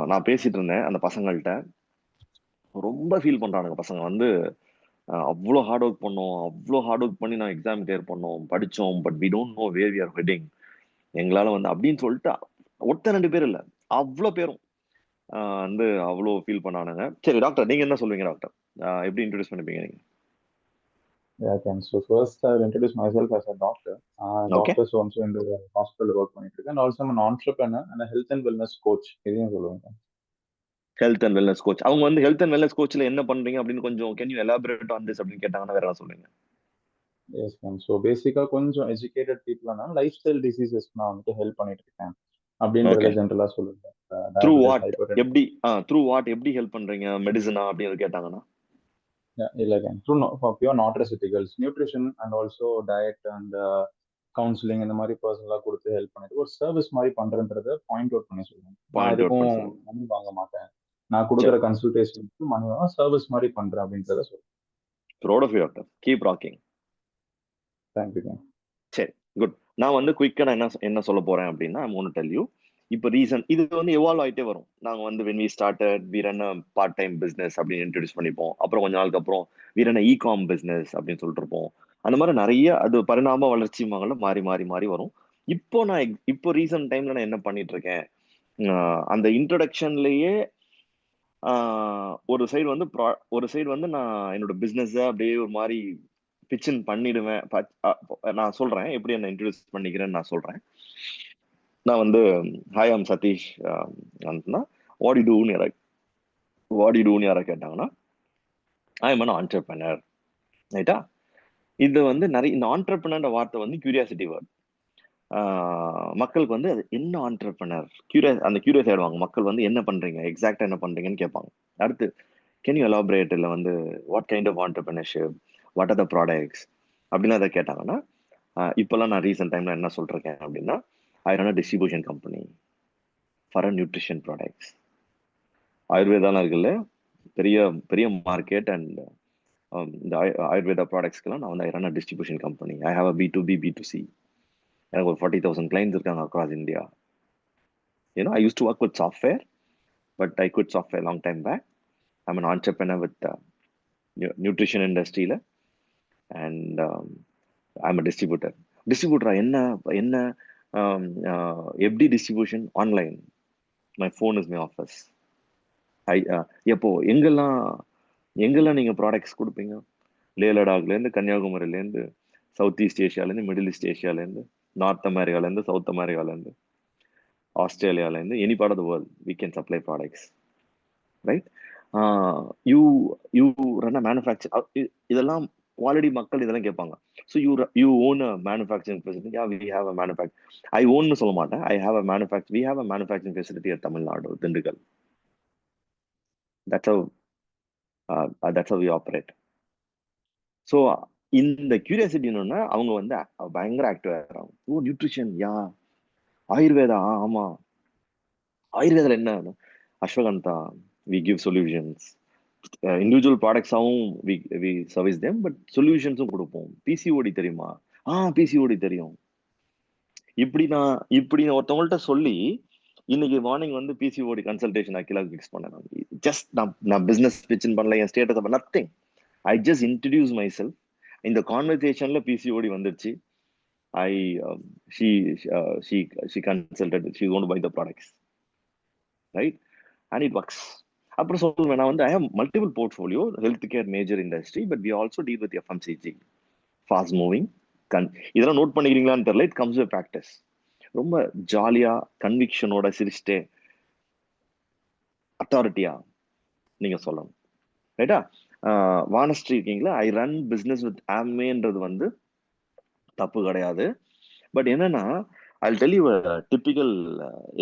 நான் பேசிட்டு இருந்தேன் அந்த பசங்கள்கிட்ட. ரொம்ப ஃபீல் பண்றானுங்க பசங்க வந்து. அவ்வளோ ஹார்ட் ஒர்க் பண்ணி நான் எக்ஸாம் கிளியர் பண்ணோம், படித்தோம். But we don't know where we are heading. எங்களால் வந்து அப்படின்னு சொல்லிட்டு ஒருத்த 2 பேர் இல்லை, அவ்வளோ பேரும் வந்து அவ்வளோ ஃபீல் பண்ணானுங்க. சரி டாக்டர், நீங்க என்ன சொல்லுவீங்க டாக்டர்? எப்படி இன்ட்ரடியூஸ் பண்ணிப்பீங்க நீங்க? Yeah, can. So first, I will introduce myself as a doctor. Doctor, so also in the hospital work பண்ணிட்டு இருக்கேன். And also I'm an entrepreneur and a health and wellness coach. இதையும் சொல்லுவாங்க. Health and wellness coach. அவங்க வந்து ஹெல்த் அண்ட் வெல்னஸ் கோச்ல என்ன பண்றீங்க அப்படின்னு கொஞ்சம் can you elaborate on this அப்படின்னு கேட்டாங்கன்னா வேற என்ன சொல்லுங்க? Yes ma'am. ஸோ பேசிக்காக கொஞ்சம் எஜுகேட்டட் பீப்புளானா லைஃப் ஸ்டைல் டிசீசஸ் நான் வந்துட்டு ஹெல்ப் பண்ணிட்டு இருக்கேன் அப்படின்றத ஜென்ரலா சொல்லுவேன். த்ரூ வாட் எப்படி ஹெல்ப் பண்றீங்க? மெடிசனா அப்படின்னு கேட்டாங்கன்னா இல்ல can through pure nutraceuticals, nutrition and also diet and counselling இந்த மாதிரி பர்சனலா கொடுத்து ஹெல்ப் பண்ணிட்டு ஒரு சர்வீஸ் மாதிரி பண்றேன்றத பாயிண்ட் அவுட் பண்ணி சொல்லுவேன். நான் எதுக்கும் மணி வாங்க மாட்டேன், நான் கொடுக்குற கன்சல்டேஷனுக்கு மணி வாங்க சர்வீஸ் மாதிரி பண்றேன் அப்படின்றத சொல்லுவேன். Proud of you doctor. Keep rocking. Thank you கேன். சரி குட். நான் வந்து குயிக்கா நான் என்ன சொல்ல போறேன் அப்படின்னா, I want to tell you. இப்போ ரீசன் இது வந்து எவால்வ் ஆகிட்டே வரும். நாங்கள் வந்து when we started we run a part time business அப்படின்னு இன்ட்ரடியூஸ் பண்ணிப்போம். அப்புறம் கொஞ்ச நாளுக்கு அப்புறம் we run a e-com business அப்படின்னு சொல்லிட்டு இருப்போம். அந்த மாதிரி நிறைய அது பரிணாம வளர்ச்சி மகளில் மாறி வரும். இப்போ ரீசன்ட் டைம்ல நான் என்ன பண்ணிட்டு இருக்கேன், அந்த இன்ட்ரடக்ஷன்லயே ஒரு சைடு வந்து நான் என்னோட பிஸ்னஸை அப்படியே ஒரு மாதிரி பிச்சின் பண்ணிடுவேன். நான் சொல்றேன் எப்படி என்ன இன்ட்ரடியூஸ் பண்ணிக்கிறேன்னு நான் சொல்றேன். நான் வந்து hi I'm Satish what you டூன்னு யாரை கேட்டாங்கன்னா ஐ எம் அன் ஆண்டர்பிரனர். ரைட்டா? இது வந்து நிறைய இந்த ஆண்டர்பிரனர் வார்த்தை வந்து கியூரியாசிட்டி வேர்ட். மக்களுக்கு வந்து அது என்ன ஆண்டர்பிரனர் அந்த கியூரியஸ் ஆயிடுவாங்க. மக்கள் வந்து என்ன பண்றீங்க, எக்ஸாக்டா என்ன பண்றீங்கன்னு கேட்பாங்க. அடுத்து கேன் யூ எலாபரேட், இல்லை வந்து what kind of entrepreneurship, what are the products அப்படின்னு அதை கேட்டாங்கன்னா இப்போல்லாம் நான் ரீசெண்ட் டைம்ல என்ன சொல்றேன் அப்படின்னா, I run a distribution company. For a nutrition products. ஆயுர்வேதாலாம் இருக்குல்ல, பெரிய பெரிய மார்க்கெட். அண்ட் இந்த ஆயுர்வேதா ப்ராடக்ட்ஸ்க்கெல்லாம் நான் வந்து ஐ run a distribution company. I have a B2B B2C. எனக்கு ஒரு 40,000 clients இருக்காங்க across India. I used to work with software, but I quit software long time back. I'm an entrepreneur with nutrition industry, and I'm a distributor. Distributor என்ன FD distribution online. My phone is my office. எப்போ எங்கெல்லாம் நீங்க ப்ராடக்ட்ஸ் கொடுப்பீங்க? லே லடாக்லேருந்து, கன்னியாகுமரியிலேருந்து, சவுத் ஈஸ்ட் ஏஷியாலேருந்து, மிடில் ஈஸ்ட் ஏஷியாலேருந்து, நார்த் அமெரிக்காலேருந்து, சவுத் அமெரிக்காலேருந்து, ஆஸ்திரேலியாலேருந்து, any part of the world we can supply products, right? You run a manufacture. இதெல்லாம் குவாலிட்டி மக்கள் இதெல்லாம் கேட்பாங்க. So you own a manufacturing facility. Yeah, we have a manufacturing. I own சொல்ல மாட்டேன். we have a manufacturing facility at Tamil Nadu, Dindigul. That's how we operate. So இந்த கியூரியாசிட்டி என்னன்னா, அவங்க வந்து பயங்கர ஆக்டிவ் ஆகிறாங்க. ஓ, நியூட்ரிஷன், யா. ஆயுர்வேதா, ஆமா. ஆயுர்வேதால என்ன? Ashwagandha, we give solutions. Individual ப்ராடக்ட்ஸாகவும் we service them, பட் சொல்யூஷன்ஸும் கொடுப்போம். PCOD தெரியுமா? PCOD தெரியும். இப்படி நான் ஒருத்தவங்கள்ட்ட சொல்லி இன்னைக்கு மார்னிங் வந்து PCOD கன்சல்டேஷன் அகிலாக்கு ஃபிக்ஸ் பண்ணேன். ஜஸ்ட் நான் பிசினஸ் பிச்சின் பண்ணல, என் ஸ்டேட்டஸ் அப்ப nothing. I just introduce myself. இந்த கான்வர்சேஷன்ல PCOD வந்துருச்சு. She consulted. She's going to buy the products, right? And it works. அப்புறம் சொல்லுவேன், நான் வந்து I have multiple portfolio, healthcare major industry, but we also deal with FMCG, fast moving. இதெல்லாம் நோட் பண்ணிக்கிறீங்களான்னு தெரியல. It comes with practice. ரொம்ப ஜாலியா, கன்விக்ஷனோட, சிரிச்சிட்டே, அத்தாரிட்டியா நீங்க சொல்லணும், ரைட்டா? வானஸ்ரீ இருக்கீங்களா? ஐ ரன் பிசினஸ் வித் ஆம்வேன்றது வந்து தப்பு கிடையாது. பட் என்னன்னா, I'll tell you a typical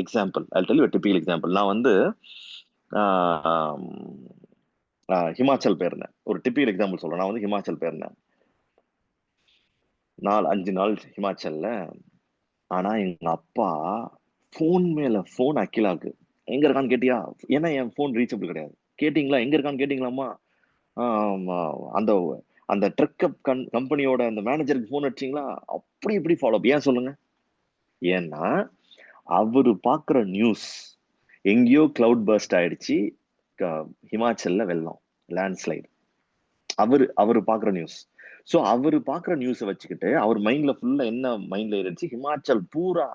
example. நான் வந்து ஹிமாச்சல் போயிருந்தேன். ஒரு டிபிக்கல் எக்ஸாம்பிள் சொல்றேன். நான் வந்து ஹிமாச்சல் போயிருந்தேன் 4-5 நாள் ஹிமாச்சல்ல. ஆனா எங்க அப்பா போன் மேல போன் அகிலாக்கு, எங்க இருக்கான்னு கேட்டியா? ஏன்னா என் போன் ரீச்சபிள் கிடையாது. கேட்டீங்களா? எங்க இருக்கான்னு கேட்டீங்களாமா? அந்த ட்ரக் கம்பெனியோட அந்த மேனேஜருக்கு போன் அடிச்சிங்களா? அப்படி இப்படி ஃபாலோ. ஏன் சொல்லுங்க? ஏன்னா அவரு பாக்குற நியூஸ், எங்கேயோ கிளவுட் பர்ஸ்ட் ஆயிடுச்சு, ஹிமாச்சல்ல வெள்ளம், லேண்ட்ஸ்லைடு. அவரு பாக்குற நியூஸ். ஸோ அவரு பாக்குற நியூஸை வச்சுக்கிட்டு அவர் மைண்ட்ல ஃபுல்லா என்ன மைண்ட்ல இருந்துச்சு? ஹிமாச்சல் பூரா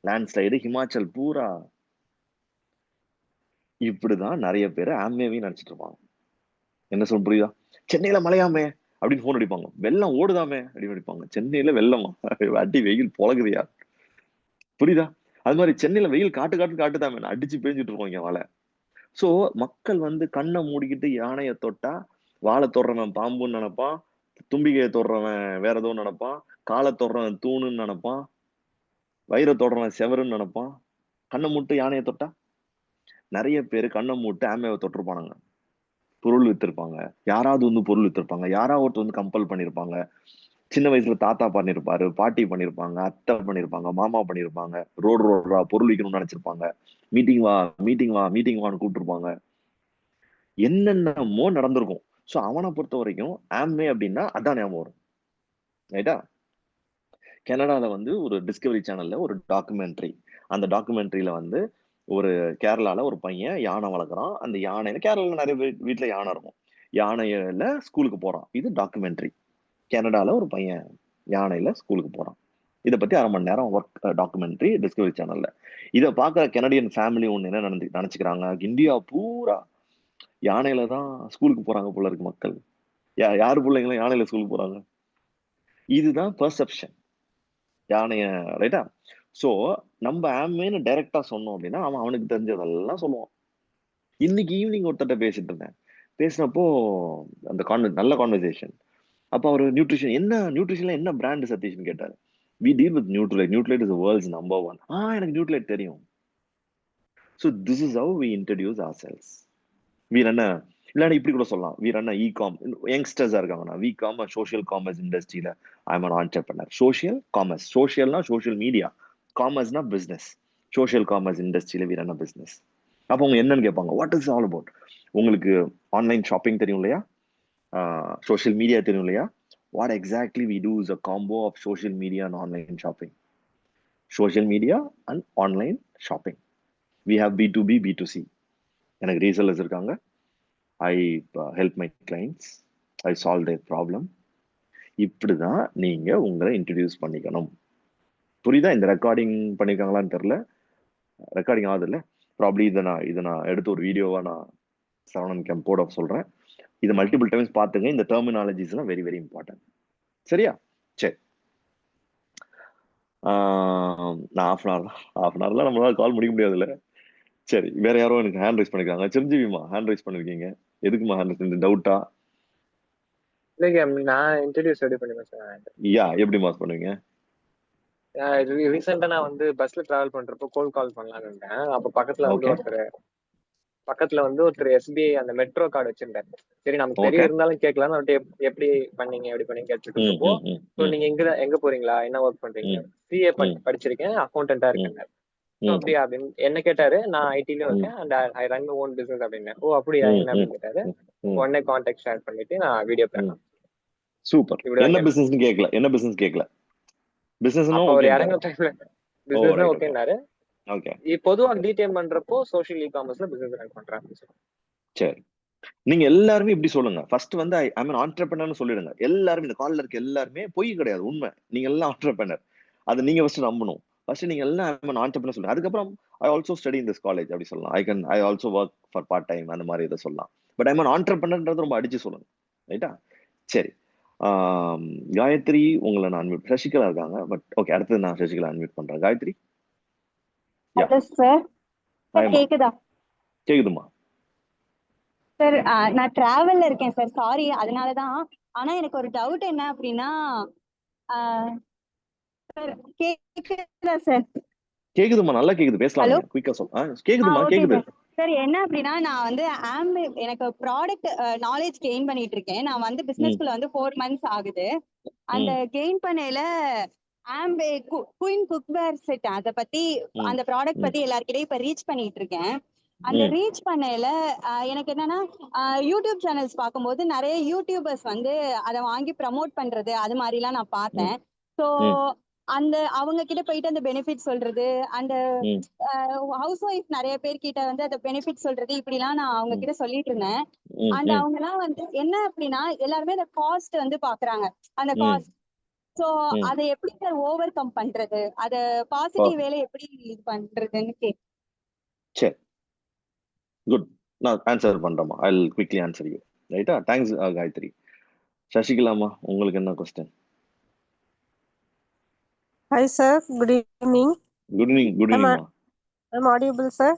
லேண்ட்ஸ்லைடு, ஹிமாச்சல் பூரா. இப்படிதான் நிறைய பேர் ஆம்வேவையும் நினைச்சிட்டு இருப்பாங்க. என்ன சொல்ல புரியுதா? சென்னையில மழையாமே அப்படின்னு போன் அடிப்பாங்க. வெள்ளம் ஓடுதாமே அப்படின்னு அடிப்பாங்க. சென்னையில வெள்ளமா? அடி வெயில் பொழகுதியா? புரியுதா? அது மாதிரி சென்னையில வெயில் காட்டுதாமே, அடிச்சு பேஞ்சிட்டு இருக்கோம் இங்க வாழை. ஸோ மக்கள் வந்து கண்ணை மூடிக்கிட்டு யானையை தொட்டா வாழை தொடுறவன் பாம்புன்னு நினைப்பான், தும்பிக்கையை தொடுறவன் வேற ஏதோ நினைப்பான், காலை தொடுறவன் தூணுன்னு நினைப்பான், வயிறை தொடுறவன் செவருன்னு நினைப்பான். கண்ணை மூட்டு யானையை தொட்டா நிறைய பேர் கண்ணை மூட்டு ஆமையை தொட்டிருப்பானுங்க. பொருள் வித்திருப்பாங்க, யாராவது வந்து பொருள் வித்திருப்பாங்க, யாராவது வந்து கம்பல் பண்ணிருப்பாங்க. சின்ன வயசுல தாத்தா பண்ணிருப்பாரு, பாட்டி பண்ணிருப்பாங்க, அத்தை பண்ணிருப்பாங்க, மாமா பண்ணிருப்பாங்க. ரோடா பொருள் விற்கணும்னு நினைச்சிருப்பாங்க. மீட்டிங் வான்னு கூப்பிட்டுருப்பாங்க. என்னென்னமோ நடந்திருக்கும். ஸோ அவனை பொறுத்த வரைக்கும் ஆம்வே அப்படின்னா அதான் ஞாபகம் வரும், ரைட்டா? கனடால வந்து ஒரு டிஸ்கவரி சேனல்ல ஒரு டாக்குமெண்ட்ரி. அந்த டாக்குமெண்ட்ரியில வந்து ஒரு கேரளால ஒரு பையன் யானை வளர்க்குறான். அந்த யானையில, கேரளால நிறைய வீட்டுல யானை இருக்கும், யானையில ஸ்கூலுக்கு போறான். இது டாக்குமெண்ட்ரி. கனடால ஒரு பையன் யானையில ஸ்கூலுக்கு போறான். இதை பத்தி 1/2 மணி நேரம் ஒர்க் டாக்குமெண்ட்ரி டிஸ்கவரி சேனல்ல. இதை பார்க்குற கனடியன் ஃபேமிலி ஒன்று என்ன நினைச்சுக்கிறாங்க? இந்தியா பூரா யானையில தான் ஸ்கூலுக்கு போறாங்க போல இருக்கு மக்கள். யாரு பிள்ளைங்களும் யானையில ஸ்கூலுக்கு போறாங்க. இதுதான் பெர்செப்ஷன் யானைய, ரைட்டா? ஸோ நம்ம ஆம்வேன்னு டைரக்டா சொன்னோம் அப்படின்னா அவனுக்கு தெரிஞ்சதெல்லாம் சொல்லுவான். இன்னைக்கு ஈவினிங் ஒருத்தட்ட பேசிட்டு இருந்தேன். பேசினப்போ அந்த நல்ல கான்வர்சேஷன். அப்போ அவர் நியூட்ரிஷன்ல என்ன பிராண்ட் சதீஷ்னு கேட்டாரு. We deal with Nutrilite. Nutrilite is the world's number 1. எனக்கு Nutrilite தெரியும். So this is how we introduce ourselves. We run இல்லைன்னா இப்படி கூட சொல்லலாம், we run a e-com. யங்ஸ்டர்ஸா இருக்காங்கன்னா, we come a social commerce industry. I'm an entrepreneur. Social commerce. Socialனா social media. Commerceனா business. சோஷியல் காமர்ஸ் இண்டஸ்ட்ரியில் வி ரன் அ பிஸ்னஸ். அப்போ அவங்க என்னன்னு கேட்பாங்க, வாட் இஸ் ஆல் அபவுட்? உங்களுக்கு ஆன்லைன் ஷாப்பிங் தெரியும் இல்லையா, சோஷியல் மீடியா தெரியும் இல்லையா? What exactly we do is a combo of social media and online shopping. Social media and online shopping. We have B2B, B2C. எனக்கு ரீசெல்லர்ஸ் இருக்காங்க. I help my clients, I solve their problem. இப்படிதான் நீங்க உங்களை இன்ட்ரடியூஸ் பண்ணிக்கணும். புரியுதா? இந்த ரெக்கார்டிங் பண்ணிருக்காங்களான்னு தெரியல, ரெக்கார்டிங் ஆகுது இல்லை ப்ராப்ளி. இதை நான் எடுத்து ஒரு வீடியோவா நான் சரவணன் கேம்ப் போட சொல்றேன். இதை மல்டிபிள் டைம்ஸ் பார்த்துங்க. இந்த டெர்மினாலஜிஸ் எல்லாம் வெரி வெரி இம்பார்ட்டன்ட். சரியா? சரி, நான் ஹாஃப் அன் ஹவர்லாம் நம்மளால கால் முடிக்க முடியாதுல்ல. சரி, வேற யாரோ எனக்கு ஹேண்ட் ரைஸ் பண்ணிருக்காங்க. சிரஞ்சீவிமா ஹேண்ட் ரைஸ் பண்ணிருக்கீங்க. எதுக்குமா ஹேண்ட் ரைஸ்? டவுட்டா? இல்லைங்க, நான் இன்ட்ரடியூஸ் ரெடி பண்ணி பேசுறேன். யா, எப்படி மாஸ் பண்ணுவீங்க? ரீசெண்டா நான் வந்து பஸ்ல டிராவல் பண்றப்போ கோல் கால் பண்ணலாம்னு இருந்தேன். அப்ப பக்கத்துல வந்து ஒருத்தர் SBI அந்த மெட்ரோ கார்டு வச்சிருந்தாரு. சரி, நமக்கு தெரிய இருந்தாலும் கேட்கலாம். எப்படி பண்ணீங்க கேட்டுட்டு இருக்கப்போ, ஸோ நீங்க எங்க போறீங்களா, என்ன ஒர்க் பண்றீங்க? CA படிச்சிருக்கேன், அக்கௌண்டன்டா இருக்கேன். அப்படியா அப்படின்னு என்ன கேட்டாரு. நான் ஐடிலயும் இருக்கேன் and I run my own business அப்படின்னு. ஓ அப்படியா, என்ன அப்படின்னு கேட்டாரு. உடனே கான்டாக்ட் ஷேர் பண்ணிட்டு நான் வீடியோ பண்ணேன். சூப்பர். என்ன பிசினஸ் கேட்கல, என்ன பிசினஸ் கேட்கல. பிசினஸ் ஒரு இறங்க டைம்ல பிசினஸ் ஓகேனாரு. ஓகே, பொதுவா டிடிஎம் பண்றப்போ சோஷியல் இ-காமர்ஸ்ல பிசினஸ் ரன் பண்றேன். சரி, நீங்க எல்லாருமே இப்படி சொல்லுங்க. ஃபர்ஸ்ட் வந்து ஐ அம் an entrepreneur சொல்லிடுங்க. எல்லாரும் இந்த கால்ல இருக்க எல்லாருமே பொய் கிடையாது, உண்மை. நீங்க எல்லாம் ஆண்டர்பிரனர். அதை நீங்க ஃபர்ஸ்ட் நம்பணும். ஃபர்ஸ்ட் நீங்க எல்லாம் ஐ அம் an entrepreneur சொல்லுங்க. அதுக்கப்புறம் I also study in this college அப்படி சொல்லலாம். I also work for part time, அந்த மாதிரி இதை சொல்லலாம். பட் ஐ அம் an entrepreneurன்றது ரொம்ப அடிச்சு சொல்லுங்க. ரைட்டா? சரி, காயத்ரி உங்களை நான் அன்மியூட். சசிகலா இருக்காங்க, பட் ஓகே, அடுத்தது நான் சசிகலா அன்மியூட் பண்றேன். காயத்ரி. சார் கேக்குதா? கேக்குதுமா சார்? நான் டிராவல்ல இருக்கேன் சார், சாரி அதனாலதான். ஆனா எனக்கு ஒரு டவுட் என்ன அப்படின்னா, சார் கேக்குதா சார்? கேக்குதுமா, நல்லா கேக்குது, பேசலாம். குயிக்கா சொல்ல. கேக்குதுமா, கேக்குது சார். என்ன அப்படின்னா, நான் வந்து எனக்கு ப்ராடக்ட் நாலேஜ் கெயின் பண்ணிட்டு இருக்கேன். நான் வந்து பிசினஸ்க்குள்ள வந்து 4 months ஆகுது. அந்த கெயின் பண்ணையில ஆம்பே குயின் குக்வேர் செட் அதை பத்தி, அந்த ப்ராடக்ட் பத்தி எல்லாருக்கிட்டையும் இப்ப ரீச் பண்ணிட்டு இருக்கேன். அந்த ரீச் பண்ணையில எனக்கு என்னன்னா, யூடியூப் சேனல்ஸ் பார்க்கும்போது நிறைய யூடியூபர்ஸ் வந்து அதை வாங்கி ப்ரமோட் பண்றது, அது மாதிரி எல்லாம் நான் பார்த்தேன். ஸோ அந்த அவங்க கிட்ட போயிட்டு அந்த பெனிஃபிட் சொல்றது, அந்த ஹவுஸ் ஒய்ஃப் நிறைய பேர் கிட்ட வந்து அந்த பெனிஃபிட் சொல்றது, இப்படி எல்லாம் நான் அவங்க கிட்ட சொல்லிட்டு இருந்தேன். அந்த அவங்க எல்லாம் வந்து என்ன அப்படின்னா, எல்லாருமே அந்த காஸ்ட் வந்து பாக்குறாங்க, அந்த காஸ்ட். சோ அதை எப்படி சார் ஓவர் கம் பண்றது, அத பாசிட்டிவ் வேலை எப்படி இது பண்றதுன்னு கேட்க. சரி, குட். நான் ஆன்சர் பண்றேமா. I will quickly answer you. ரைட்டா? தேங்க்ஸ் காயத்ரி. சசிகலாமா, உங்களுக்கு என்ன question? Hi sir, good evening. Good evening, ma. I'm audible, sir?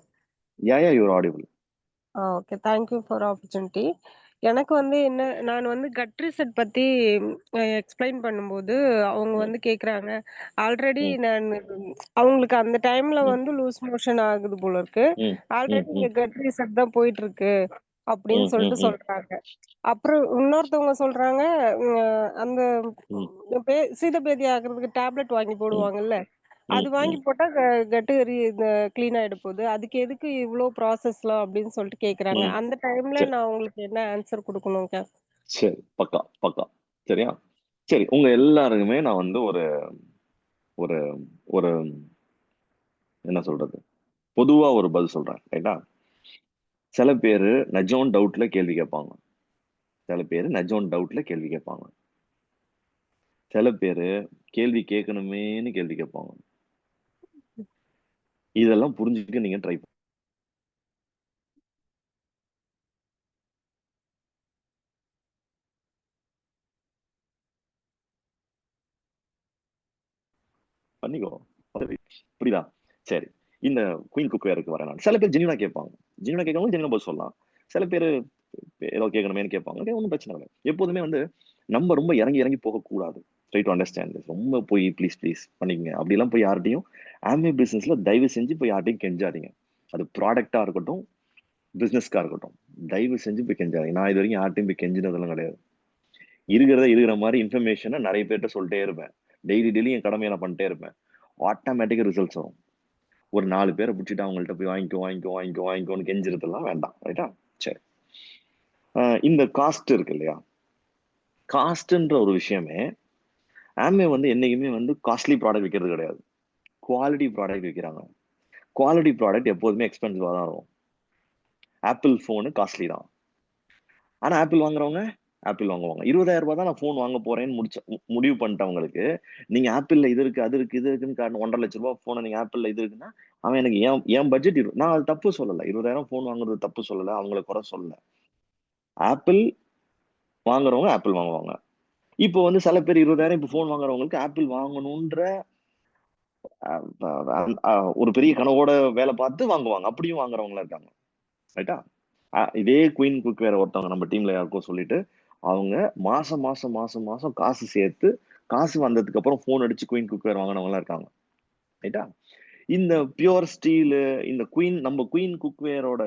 Yeah, you're audible. Okay, thank you for opportunity. எனக்கு வந்து என்ன, நான் வந்து கட் ரிசெட் பத்தி எக்ஸ்பிளைன் பண்ணும்போது அவங்க வந்து கேக்குறாங்க, ஆல்ரெடி நான் அவங்களுக்கு அந்த டைம்ல வந்து லூஸ் மோஷன் ஆகுது போல இருக்கு, ஆல்ரெடி இங்க கட் ரிசெட் தான் போயிட்டு இருக்கு அப்படின்னு சொல்றாங்க. அப்புறம் இன்னொருத்தவங்க சொல்றாங்க, அந்த சீதபேதி ஆகுறதுக்கு டேப்லெட் வாங்கி போடுவாங்கல்ல, அது வாங்கி போட்டா கட்டு கிளீன் ஆயிட போகுது, அதுக்கு எதுக்கு இவ்வளவு ப்ராசஸ்லாம் அப்படின்னு சொல்லிட்டு கேக்குறாங்க. அந்த டைம்ல நான் உங்களுக்கு என்ன ஆன்சர் கொடுக்கணுங்க? சரி, பக்கா. சரியா? சரி, உங்க எல்லாருக்குமே நான் வந்து ஒரு ஒரு ஒரு என்ன சொல்றது, பொதுவா ஒரு பதில் சொல்றேன். ரைட்டா? சில பேரு நஜோன் டவுட்ல கேள்வி கேட்பாங்க, சில பேரு நஜோன் டவுட்ல கேள்வி கேட்பாங்க, சில பேரு கேள்வி கேட்கணுமேனு கேள்வி கேட்பாங்க. இதெல்லாம் புரிஞ்சுக்க நீங்க ட்ரை பண்ணிக்கோ. புரியுதா? சரி, இந்த குயின் குக்வேருக்கு வரேன் நான். சில பேர் ஜெனியூனா கேட்பாங்க, ஜெனியூனா கேட்கறவங்க ஜெனியூனா பதில் சொல்லலாம். சில பேர் ஏதோ கேட்கணுமேனு கேட்பாங்க, ஒன்றும் பிரச்சனை இல்லை. எப்போதுமே வந்து நம்ம ரொம்ப இறங்கி போகக்கூடாது. Try to understand. ரொம்ப போய் ப்ளீஸ் பண்ணிக்கங்க அப்படிலாம் போய் யார்ட்டையும் ஆமே பிசினஸ்ல தயவு செஞ்சு போய் யார்ட்டையும் கெஞ்சாதீங்க. அது ப்ராடக்டா இருக்கட்டும், பிசினஸ்க்கா இருக்கட்டும், தயவு செஞ்சு போய் கெஞ்சாதீங்க. நான் இது வரைக்கும் யார்ட்டையும் போய் கெஞ்சினதெல்லாம் கிடையாது. இருக்கிற மாதிரி இன்ஃபர்மேஷனை நிறைய பேர்கிட்ட சொல்லிட்டே இருப்பேன். டெய்லி என் கடமையை நான் பண்ணிட்டே இருப்பேன். ஆட்டோமேட்டிக்கா ரிசல்ட்ஸ் வரும். ஒரு 4 பேரை பிடிச்சிட்டு அவங்கள்ட்ட போய் வாங்கிக்கோன்னு கெஞ்சிருதெல்லாம் வேண்டாம். ரைட்டா? சரி. இந்த காஸ்ட் இருக்கு இல்லையா, காஸ்ட்ன்ற ஒரு விஷயமே ஆமே வந்து என்னைக்குமே வந்து காஸ்ட்லி ப்ராடக்ட் விற்கிறது கிடையாது, குவாலிட்டி ப்ராடக்ட் விற்கிறாங்க. குவாலிட்டி ப்ராடக்ட் எப்போதுமே எக்ஸ்பென்சிவாக தான் இருக்கும். ஆப்பிள் ஃபோனு காஸ்ட்லி தான், ஆனால் ஆப்பிள் வாங்குறவங்க ஆப்பிள் வாங்குவாங்க. 20,000 ரூபாய் தான் நான் ஃபோன் வாங்க போறேன்னு முடிவு பண்ணிட்டவங்களுக்கு நீங்க ஆப்பிள்ல இது இருக்கு அது இருக்கு இது இருக்குன்னு காரணம் 1,50,000 ரூபாய் ஃபோனை நீங்க ஆப்பிள்ல இது இருக்குன்னா அவன் எனக்கு ஏன் பட்ஜெட் நான் அது தப்பு சொல்லலை. 20,000 ஃபோன் வாங்குறது தப்பு சொல்லலை, அவங்களை குறை சொல்லலை. ஆப்பிள் வாங்குறவங்க ஆப்பிள் வாங்குவாங்க. இப்போ வந்து சில பேர் 20,000 இப்போ ஃபோன் வாங்குறவங்களுக்கு ஆப்பிள் வாங்கணுன்ற ஒரு பெரிய கனவோட வேலை பார்த்து வாங்குவாங்க, அப்படியும் வாங்குறவங்களா இருக்காங்க. ரைட்டா? இதே குயின் குக் வேற ஒருத்தவங்க நம்ம டீம்ல யாருக்கும் சொல்லிட்டு அவங்க மாசம் மாசம் மாசம் மாசம் காசு சேர்த்து காசு வந்ததுக்கு அப்புறம் போன் அடிச்சு குயின் குக் வேர் வாங்கினவங்க இருக்காங்க. ரைட்டா? இந்த பியூர் ஸ்டீல் இந்த நம்ம குயின் குக் வேரோட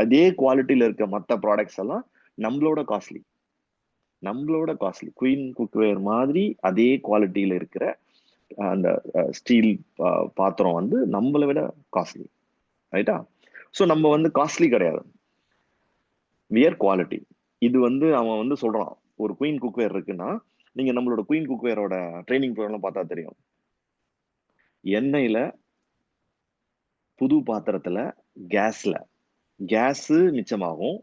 அதே குவாலிட்டியில இருக்க மற்ற ப்ராடக்ட்ஸ் எல்லாம் நம்மளோட காஸ்ட்லி. குயின் குக் வேர் மாதிரி அதே குவாலிட்டியில இருக்கிற அந்த ஸ்டீல் பாத்திரம் வந்து நம்மளை விட காஸ்ட்லி. ரைட்டா? ஸோ நம்ம வந்து காஸ்ட்லி கிடையாது, வியர் குவாலிட்டி. இது வந்து அவன் வந்து சொல்றான், ஒரு குயின் குக்வேர் இருக்குன்னா நீங்க நம்மளோட குயின் குக்வேரோட ட்ரைனிங் ப்ரோக்ராம் பார்த்தா தெரியும். எண்ணெயில, புது பாத்திரத்துல, கேஸ் மிச்சமாகும்.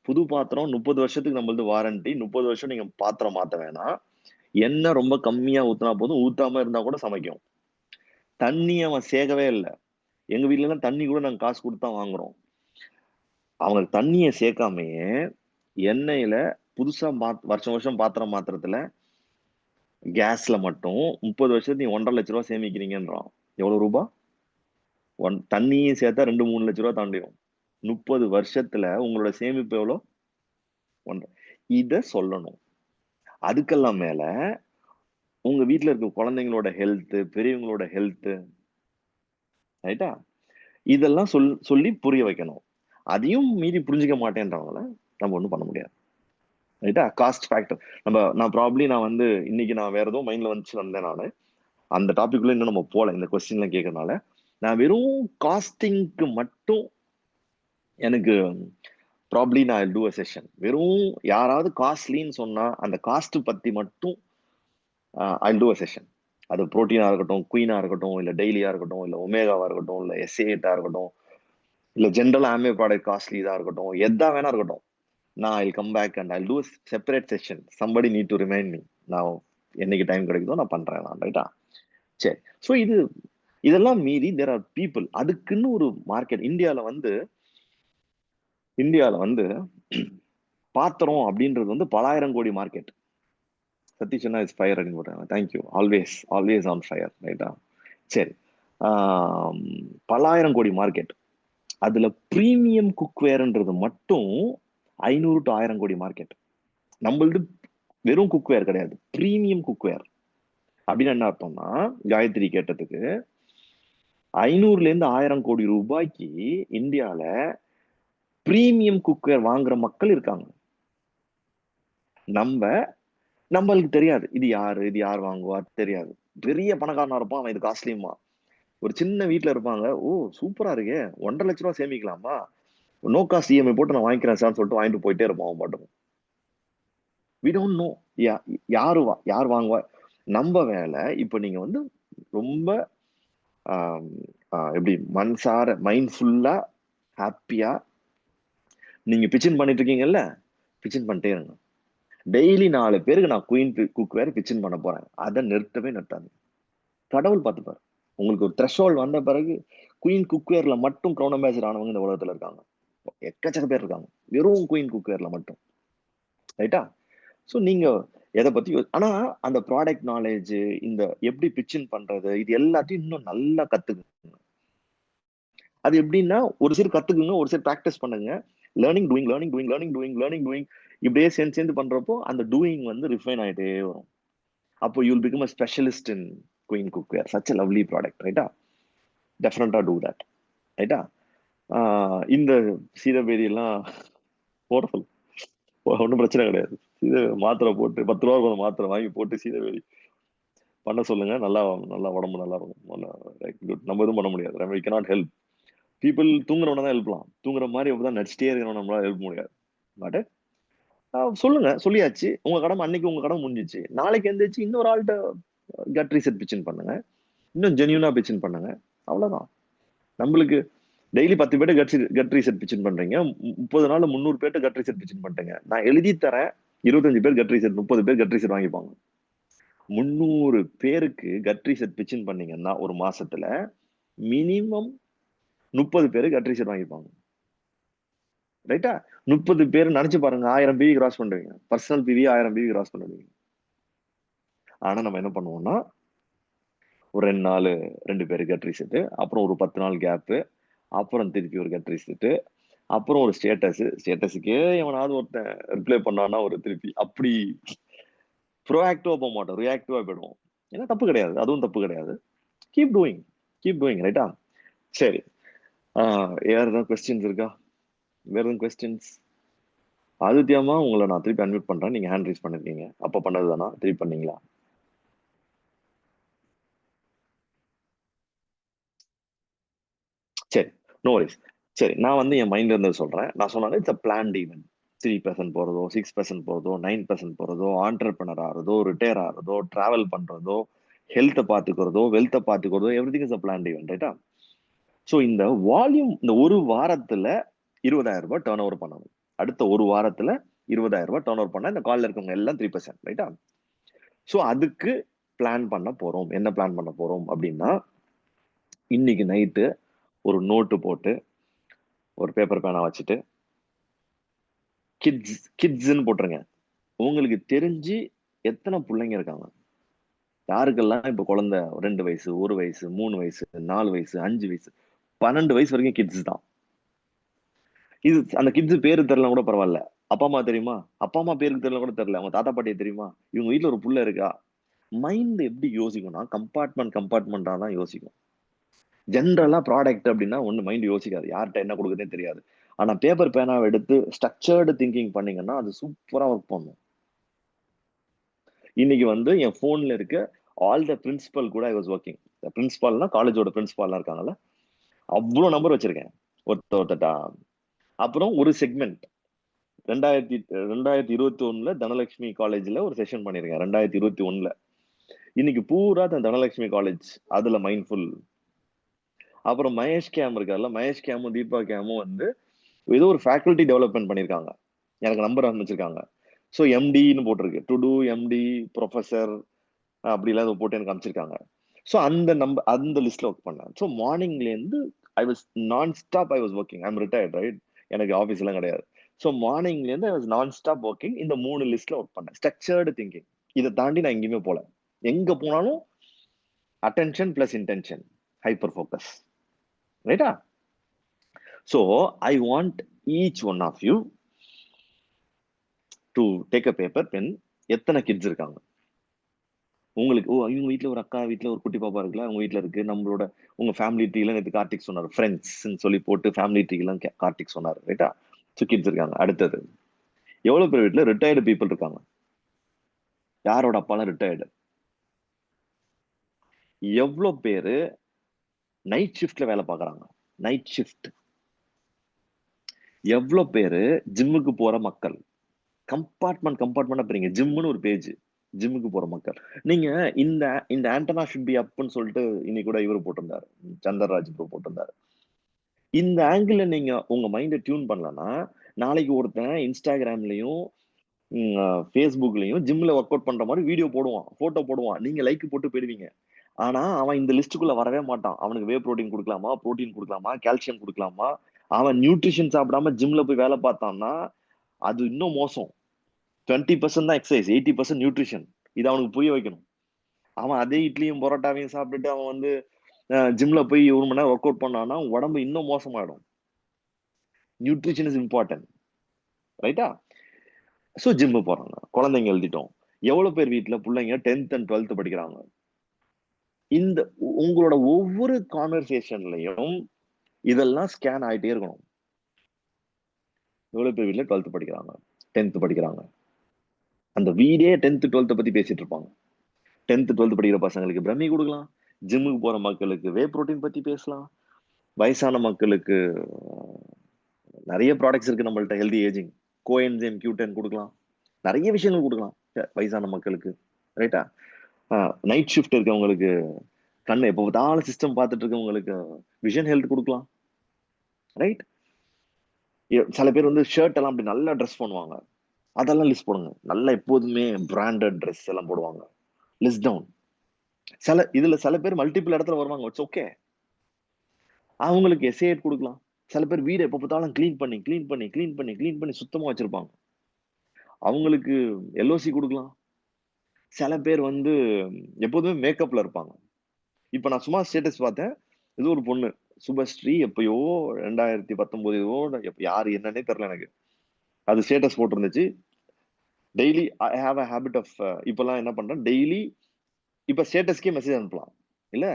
புது பாத்திரம் 30 வருஷத்துக்கு நம்மளது வாரண்டி, 30 வருஷம் நீங்க பாத்திரம் மாத்த வேணாம். எண்ணெய் ரொம்ப கம்மியா ஊத்தினா போதும், ஊத்தாம இருந்தா கூட சமைக்கும். தண்ணி அவன் சேர்க்கவே இல்லை. எங்க வீட்டுல எல்லாம் தண்ணி கூட நாங்க காசு கொடுத்து தான் வாங்குறோம். அவங்க தண்ணியை சேர்க்காமையே எண்ணெயில புதுசா வருஷம் வருஷம் பாத்திரம் மாத்திரத்துல கேஸ்ல மட்டும் 30 வருஷத்துக்கு நீ 1,50,000 ரூபாய் சேமிக்கிறீங்கன்றான். எவ்வளவு ரூபாய்? தண்ணியும் சேர்த்தா 2-3 லட்சம் ரூபாய் தாண்டிடும். 30 வருஷத்துல உங்களோட சேமிப்பு எவ்வளோ? இத சொல்லணும். அதுக்கெல்லாம் மேல உங்க வீட்டுல இருக்க குழந்தைங்களோட ஹெல்த், பெரியவங்களோட ஹெல்த், ரைட்டா, இதெல்லாம் சொல்லி புரிய வைக்கணும். அதையும் மீறி புரிஞ்சுக்க மாட்டேன்றவங்கள நம்ம ஒண்ணும் பண்ண முடியாது. ரைட்டா? காஸ்ட் ஃபேக்டர் நான் வந்து இன்னைக்கு நான் வேற ஏதோ மைண்ட்ல வந்தேன். நான் அந்த டாபிக்ல இன்னும் நம்ம போல, இந்த கொஸ்டின்லாம் கேட்கறதுனால நான் வெறும் காஸ்டிங்க்கு மட்டும் எனக்கு ப்ராப்ளி நான் டூ அ செஷன். வெறும் யாராவது காஸ்ட்லின்னு சொன்னா அந்த காஸ்ட் பத்தி மட்டும் ஐ டூ அ செஷன். அது புரோட்டீனா இருக்கட்டும், குயினா இருக்கட்டும், இல்ல டெய்லியா இருக்கட்டும், இல்ல ஒமேகாவா இருக்கட்டும், இல்ல SA8 இருக்கட்டும், இல்ல ஜென்ரல் ஆமே ப்ராடக்ட் காஸ்ட்லி இதா இருக்கட்டும், எதா வேணா இருக்கட்டும், நான் I come back and I do separate session. Somebody need to remind me. நான் என்னைக்கு டைம் கிடைக்குதோ நான் பண்றேன் நான். ரைட்டா? சரி. ஸோ இதெல்லாம் மீறி தேர் ஆர் பீப்புள். அதுக்குன்னு ஒரு மார்க்கெட் இந்தியாவில் வந்து பாத்திரம் அப்படின்றது வந்து பலாயிரம் கோடி மார்க்கெட். சதீஷனா இஸ் ஃபயர் அப்படின்னு போட்டாங்க. தேங்க்யூ. Always on fire. ரைட்டா? சரி. பலாயிரம் கோடி மார்க்கெட். அதுல பிரீமியம் குக்வேர்ன்றது மட்டும் 500 to 1000 கோடி மார்க்கெட். நம்மளது வெறும் குக்வேர் கிடையாது, பிரீமியம் குக்வேர். அப்படின்னு என்ன அர்த்தம்னா, காயத்ரி கேட்டதுக்கு 500ல இருந்து 1000 கோடி ரூபாய்க்கு இந்தியால பிரீமியம் குக்வேர் வாங்குற மக்கள் இருக்காங்க. நம்மளுக்கு தெரியாது இது யார் வாங்குவா தெரியாது. பெரிய பணக்காரனா இருப்பான், அவன் இது காஸ்ட்லியுமா. ஒரு சின்ன வீட்டுல இருப்பாங்க, ஓ சூப்பரா இருக்கே, 1,50,000 ரூபாய் சேமிக்கலாமா, நோ காஸ்ட் EMI போட்டு நான் வாங்கிக்கிறேன் சார் சொல்லிட்டு வாங்கிட்டு போயிட்டே இருப்பான் அவன் பாட்டுக்கும். வி டோன்ட் நோ யார் வாங்குவா. நம்ம வேலை இப்ப நீங்க வந்து ரொம்ப எப்படி மனசார மைண்ட்ஃபுல்லா ஹாப்பியா நீங்க பிச்சின் பண்ணிட்டு இருக்கீங்கல்ல, பிச்சின் பண்ணிட்டே இருங்க. டெய்லி 4 பேருக்கு நான் குயின் குக் வேற பிச்சின் பண்ண போறேன். அதை நிறுத்தாது. கடவுள் பார்த்துப்பாரு. உங்களுக்கு ஒரு த்ரெஷோல்ட் வந்த பிறகு குயின் குக்வேர்ல மட்டும் க்ரௌன் அம்பாசிடர் ஆனவங்க இந்த உலகத்துல இருக்காங்க. எக்கச்சக்க பேர் இருக்காங்க வெறும் குயின் குக்வேர்ல மட்டும். ரைட்டா? ஸோ நீங்க எதை பத்தி ஆனா அந்த ப்ராடக்ட் நாலேஜ், இந்த எப்படி பிச்சின் பண்றது, இது எல்லாத்தையும் இன்னும் நல்லா கத்துக்குங்க. அது எப்படின்னா ஒரு சில கத்துக்குங்க, ஒரு சில ப்ராக்டிஸ் பண்ணுங்க. லேர்னிங் டூயிங் இப்படியே சேர்ந்து பண்றப்போ அந்த டூயிங் வந்து ரிஃபைன் ஆயிட்டே வரும். அப்போ you'll become a specialist in queen cookware. Such a lovely product. ரைட்டா? டெஃபினட்டா டூ தட். ரைட்டா? இந்த சீதபேதி எல்லாம் போட ஒன்றும் பிரச்சனை கிடையாது. மாத்திரை போட்டு 10 ரூபா மாத்திரை வாங்கி போட்டு சீதபேதி பண்ண சொல்லுங்க. நல்லா நல்லா உடம்பு நல்லா இருக்கும். குட். நம்ம எதுவும் பண்ண முடியாது. we cannot help. பீப்புள் தூங்குறவன தான் எழுப்பலாம். தூங்குற மாதிரி அப்படிதான் நடிச்சிட்டே இருக்கிறவன் நம்மளால எழுப்ப முடியாது. பட் சொல்லுங்க, சொல்லியாச்சு. உங்க கடமை அன்னைக்கு உங்க கடமை முடிஞ்சிச்சு. நாளைக்கு எந்திரிச்சு இன்னொரு ஆள்கிட்ட கட் ரீசெட் பிச்சின் பண்ணுங்க. இன்னும் ஜென்யூனா பிச்சின் பண்ணுங்க. அவ்வளவுதான். நம்மளுக்கு டெய்லி 10 பேர்ட்ட கட் ரீசெட் பிச்சின் பண்றீங்க. 30 நாள் 300 பேர்ட்ட கட் ரீசெட் பிச்சின் பண்றீங்க. நான் எழுதி தரேன் 25 பேர் கட் ரீசெட், 30 பேர் கட் ரீசெட் வாங்கிப்பாங்க. 300 பேருக்கு கட் ரீசெட் பிச்சின் பண்ணீங்கன்னா ஒரு மாசத்துல மினிமம் 30 பேரு கட் ரீசெட் வாங்கிப்பாங்க. ரைட்டா? 30 பேர் நினைச்சு பாருங்க, 1000 பிவி கிராஸ் பண்றீங்க. பர்சனல் பிவி 1000 பிவி கிராஸ் பண்ணுவீங்க. ஆனா நம்ம என்ன பண்ணுவோம்னா, ஒரு 2 நாள் 2 பேரு கட் ரீசெட், அப்புறம் ஒரு 10 நாள் கேப்பு, அப்புறம் திருப்பி ஒரு கட் ரீசெட், அப்புறம் ஒரு ஸ்டேட்டஸுக்கே எவனாவது ஒருத்தன் ரிப்ளை பண்ணான்னா ஒரு திருப்பி அப்படி ப்ரோஆக்டிவா போக மாட்டோம், ரியாக்டிவா போயிடுவோம். ஏன்னா தப்பு கிடையாது, அதுவும் தப்பு கிடையாது. Keep doing. ரைட்டா? சரி. வேற ஏதாவது கொஸ்டின்ஸ் இருக்கா? வேற எதுவும் கொஸ்டின்ஸ்? ஆதித்யாமா, உங்களை நான் திருப்பி அன்மியூட் பண்றேன். நீங்க ஹேண்ட் ரைஸ் பண்ணிருக்கீங்க. அப்ப பண்ணது தானா? திருப்பி பண்ணீங்களா? சரி, நோ வரிஸ். சரி, நான் வந்து என் மைண்ட்ல இருந்து சொல்றேன். நான் சொன்னாலும் இட்ஸ் அ பிளான்ட் ஈவென்ட். 3% போறதோ, 6% போறதோ, 9% போறதோ, ஆண்டர்பிரினர் ஆகிறதோ, ரிட்டையர் ஆகிறதோ, டிராவல் பண்றதோ, ஹெல்த்தை பார்த்துக்கிறதோ, வெல்த்தை பார்த்துக்கிறதோ, everything is a planned event. ரைட்டா? ஸோ இந்த வால்யூம் இந்த ஒரு வாரத்துல 20,000 ரூபாய் டர்ன் ஓவர் பண்ணணும். அடுத்த ஒரு வாரத்துல 20,000 ரூபாய் டர்ன் ஓவர் பண்ணா இந்த கால்ல இருக்கவங்க எல்லாம் 3%. ரைட்டா? ஸோ அதுக்கு பிளான் பண்ண போறோம். என்ன பிளான் பண்ண போறோம் அப்படின்னா, இன்னைக்கு நைட்டு ஒரு நோட்டு போட்டு ஒரு பேப்பர் பேனா வச்சுட்டு கிட்ஸ்ன்னு போட்டுருங்க. உங்களுக்கு தெரிஞ்சு எத்தனை பிள்ளைங்க இருக்காங்க, யாருக்கெல்லாம் இப்ப குழந்தை 2 வயசு, 1 வயசு, 3 வயசு, 4 வயசு, 5 வயசு, 12 வயசு வரைக்கும் கிட்ஸ் தான். இது அந்த கிட்ஸ் பேரு தெரியல கூட பரவாயில்ல. அப்பா அம்மா தெரியுமா? அப்பா அம்மா பேருக்கு தெரியல கூட தெரியல. அவங்க தாத்தா பாட்டியை தெரியுமா? இவங்க வீட்டுல ஒரு புள்ள இருக்கா? மைண்ட் எப்படி யோசிக்கும்னா கம்பார்ட்மெண்டா தான் யோசிக்கும். ஜென்ரலா ப்ராடக்ட் அப்படின்னா ஒண்ணு மைண்ட் யோசிக்காது, யார்கிட்ட என்ன கொடுக்குதுன்னே தெரியாது. ஆனா பேப்பர் பேனாவை எடுத்து ஸ்ட்ரக்சர்டு திங்கிங் பண்ணீங்கன்னா அது சூப்பரா ஒர்க் பண்ணும். இன்னைக்கு வந்து என் போன்ல இருக்க ஆல் த பிரின்சிபல் கூட ஐ வாஸ் ஒர்க்கிங். பிரின்சிபால்னா காலேஜோட பிரின்சிபால்லாம் இருக்காங்கல்ல, அவ்வளவு நம்பர் வச்சிருக்கேன் ஒருத்தா. அப்புறம் ஒரு செக்மெண்ட் 2021 தனலட்சுமி காலேஜ்ல ஒரு செஷன் பண்ணிருக்கேன். 2021 இன்னைக்கு பூரா தனலட்சுமி காலேஜ் அதுல மைண்ட்ஃபுல். அப்புறம் மகேஷ் கேம் இருக்கார்ல, மகேஷ் கேமும் தீபா கேமும் வந்து ஏதோ ஒரு ஃபேக்கல்டி டெவலப்மெண்ட் பண்ணிருக்காங்க. எனக்கு நம்பர் அனுப்பிச்சிருக்காங்க. ஸோ எம்டின்னு போட்டிருக்கு, டு டூ எம்டி ப்ரொஃபஸர் அப்படிலாம் போட்டு எனக்கு அனுப்பிச்சிருக்காங்க. ஸோ அந்த லிஸ்ட்ல ஒர்க் பண்ணேன். ஸோ மார்னிங்ல இருந்து I was nonstop I was working. I am retired, right? எனக்கு ஆஃபீஸ் எல்லாம் கிடையாது. ஸோ மார்னிங்ல இருந்து I was nonstop working. இந்த 3 லிஸ்ட்ல ஒர்க் பண்ணேன். Structured thinking. இதை தாண்டி நான் எங்கேயுமே போல. எங்க போனாலும் attention plus intention, hyper focus. ரைட்டா? So I want each one of you to take a paper pen. எத்தனை கிட்ஸ் இருக்காங்க உங்களுக்கு? இவங்க வீட்டுல ஒரு அக்கா வீட்டுல ஒரு குட்டி பாப்பா இருக்குல்ல, அவங்க வீட்டுல இருக்கு. நம்மளோட உங்க ஃபேமிலி ட்ரீல நேற்று கார்த்திக் சொன்னார், ஃப்ரெண்ட்ஸ் சொல்லி போட்டு ஃபேமிலி ட்ரீலாம் கார்த்திக் சொன்னார். ரைட்டா? ஸோ கிட்ஸ் இருக்காங்க. அடுத்தது, எவ்வளவு பேர் வீட்டுல ரிட்டையர்டு பீப்புள் இருக்காங்க? யாரோட அப்பாலாம் ரிட்டையர்டு? எவ்வளவு பேரு நைட் ஷிஃப்ட்ல வேலை பார்க்கறாங்க? Night shift. எவ்வளவு பேரு ஜிம்முக்கு போற மக்கள்? கம்பார்ட்மெண்ட் போறீங்க. ஜிம்னு ஒரு பேஜ், ஜிம்முக்கு போற மக்கள். நீங்க இந்த இந்த ஆண்டனா ஷுட் பி அப்னு சொல்லிட்டு இன்னைக்கு கூட இவர் போட்டிருந்தாரு, சந்திரராஜ் ப்ரோ போட்டிருந்தாரு. இந்த ஆங்கிள் நீங்க உங்க மைண்டை டியூன் பண்ணலன்னா, நாளைக்கு ஒருத்தன் இன்ஸ்டாகிராம்லயும் ஃபேஸ்புக்லயும் ஜிம்ல ஒர்க் அவுட் பண்ற மாதிரி வீடியோ போடுவான், போட்டோ போடுவான். நீங்க லைக் போட்டு போயிடுவீங்க. ஆனா அவன் இந்த லிஸ்டுக்குள்ள வரவே மாட்டான். அவனுக்கு வே புரோட்டீன் கொடுக்கலாமா, புரோட்டீன் கொடுக்கலாமா, கால்சியம் கொடுக்கலாமா? அவன் நியூட்ரிஷன் சாப்பிடாம ஜிம்ல போய் வேலை பார்த்தான்னா அது இன்னும் மோசம். 20% தான் எக்ஸசைஸ், 80% நியூட்ரிஷன். இது அவனுக்கு புரிய வைக்கணும். அவன் அதே இட்லியும் பரோட்டாவையும் சாப்பிட்டுட்டு அவன் வந்து ஜிம்ல போய் 1 மணி நேரம் ஒர்க் அவுட் பண்ணான்னா உடம்பு இன்னும் மோசமாயிடும். Nutrition is important. ரைட்டா? ஸோ ஜிம்மு போறாங்க. குழந்தைங்க எழுதிட்டோம். எவ்வளவு பேர் வீட்டுல பிள்ளைங்க 10th and 12th படிக்கிறாங்க? இந்த உங்களோட ஒவ்வொரு கான்வர்சேஷன்லயும் இதெல்லாம் ஸ்கேன் ஆயிட்டே இருக்கணும். எவ்வளவு பேர் வீட்டுல 12th படிக்கிறாங்க, 10th படிக்கிறாங்க? அந்த வீடே 10th 12th பத்தி பேசிட்டு இருப்பாங்க. 10th 12th படிக்கிற பசங்களுக்கு பிரம்மி கொடுக்கலாம், ஜிம்முக்கு போற மக்களுக்கு வே புரோட்டீன் பத்தி பேசலாம், வயசான மக்களுக்கு நிறைய ப்ராடக்ட்ஸ் இருக்கு நம்மள்ட்ட, ஹெல்தி ஏஜிங் கோஎன்சைம் Q10 கொடுக்கலாம், நிறைய விஷயங்கள் கொடுக்கலாம் வயசான மக்களுக்கு. ரைட்டா? நைட் ஷிஃப்ட் இருக்கவங்களுக்கு கண்ணு எப்போ பார்த்தாலும் சிஸ்டம் பார்த்துட்டு இருக்கவங்களுக்கு விஷன் ஹெல்த் கொடுக்கலாம். ரைட்? சில பேர் வந்து ஷர்ட் எல்லாம் அப்படி நல்லா ட்ரெஸ் பண்ணுவாங்க, அதெல்லாம் லிஸ்ட் போடுங்க. நல்லா எப்போதுமே பிராண்டட் ட்ரெஸ் எல்லாம் போடுவாங்க, லிஸ்ட் டவுன். சில பேர் மல்டிபிள் இடத்துல வருவாங்க, இட்ஸ் ஓகே, அவங்களுக்கு எஸ்ஏட் கொடுக்கலாம். சில பேர் வீடு எப்போ பார்த்தாலும் கிளீன் பண்ணி சுத்தமா வச்சிருப்பாங்க, அவங்களுக்கு எல்ஓசி கொடுக்கலாம். சில பேர் வந்து எப்போதுமே மேக்கப்ல இருப்பாங்க. இப்ப நான் சும்மா ஸ்டேட்டஸ் பார்த்தேன், இது ஒரு பொண்ணு சுபஸ்ரீ எப்பயோ 2019 யாரு என்னன்னே தெரியல எனக்கு, அது ஸ்டேட்டஸ் போட்டிருந்துச்சு. Daily I have a habit of, இப்பெல்லாம் என்ன பண்றேன், டெய்லி இப்ப ஸ்டேட்டஸ்க்கே மெசேஜ் அனுப்பலாம் இல்ல,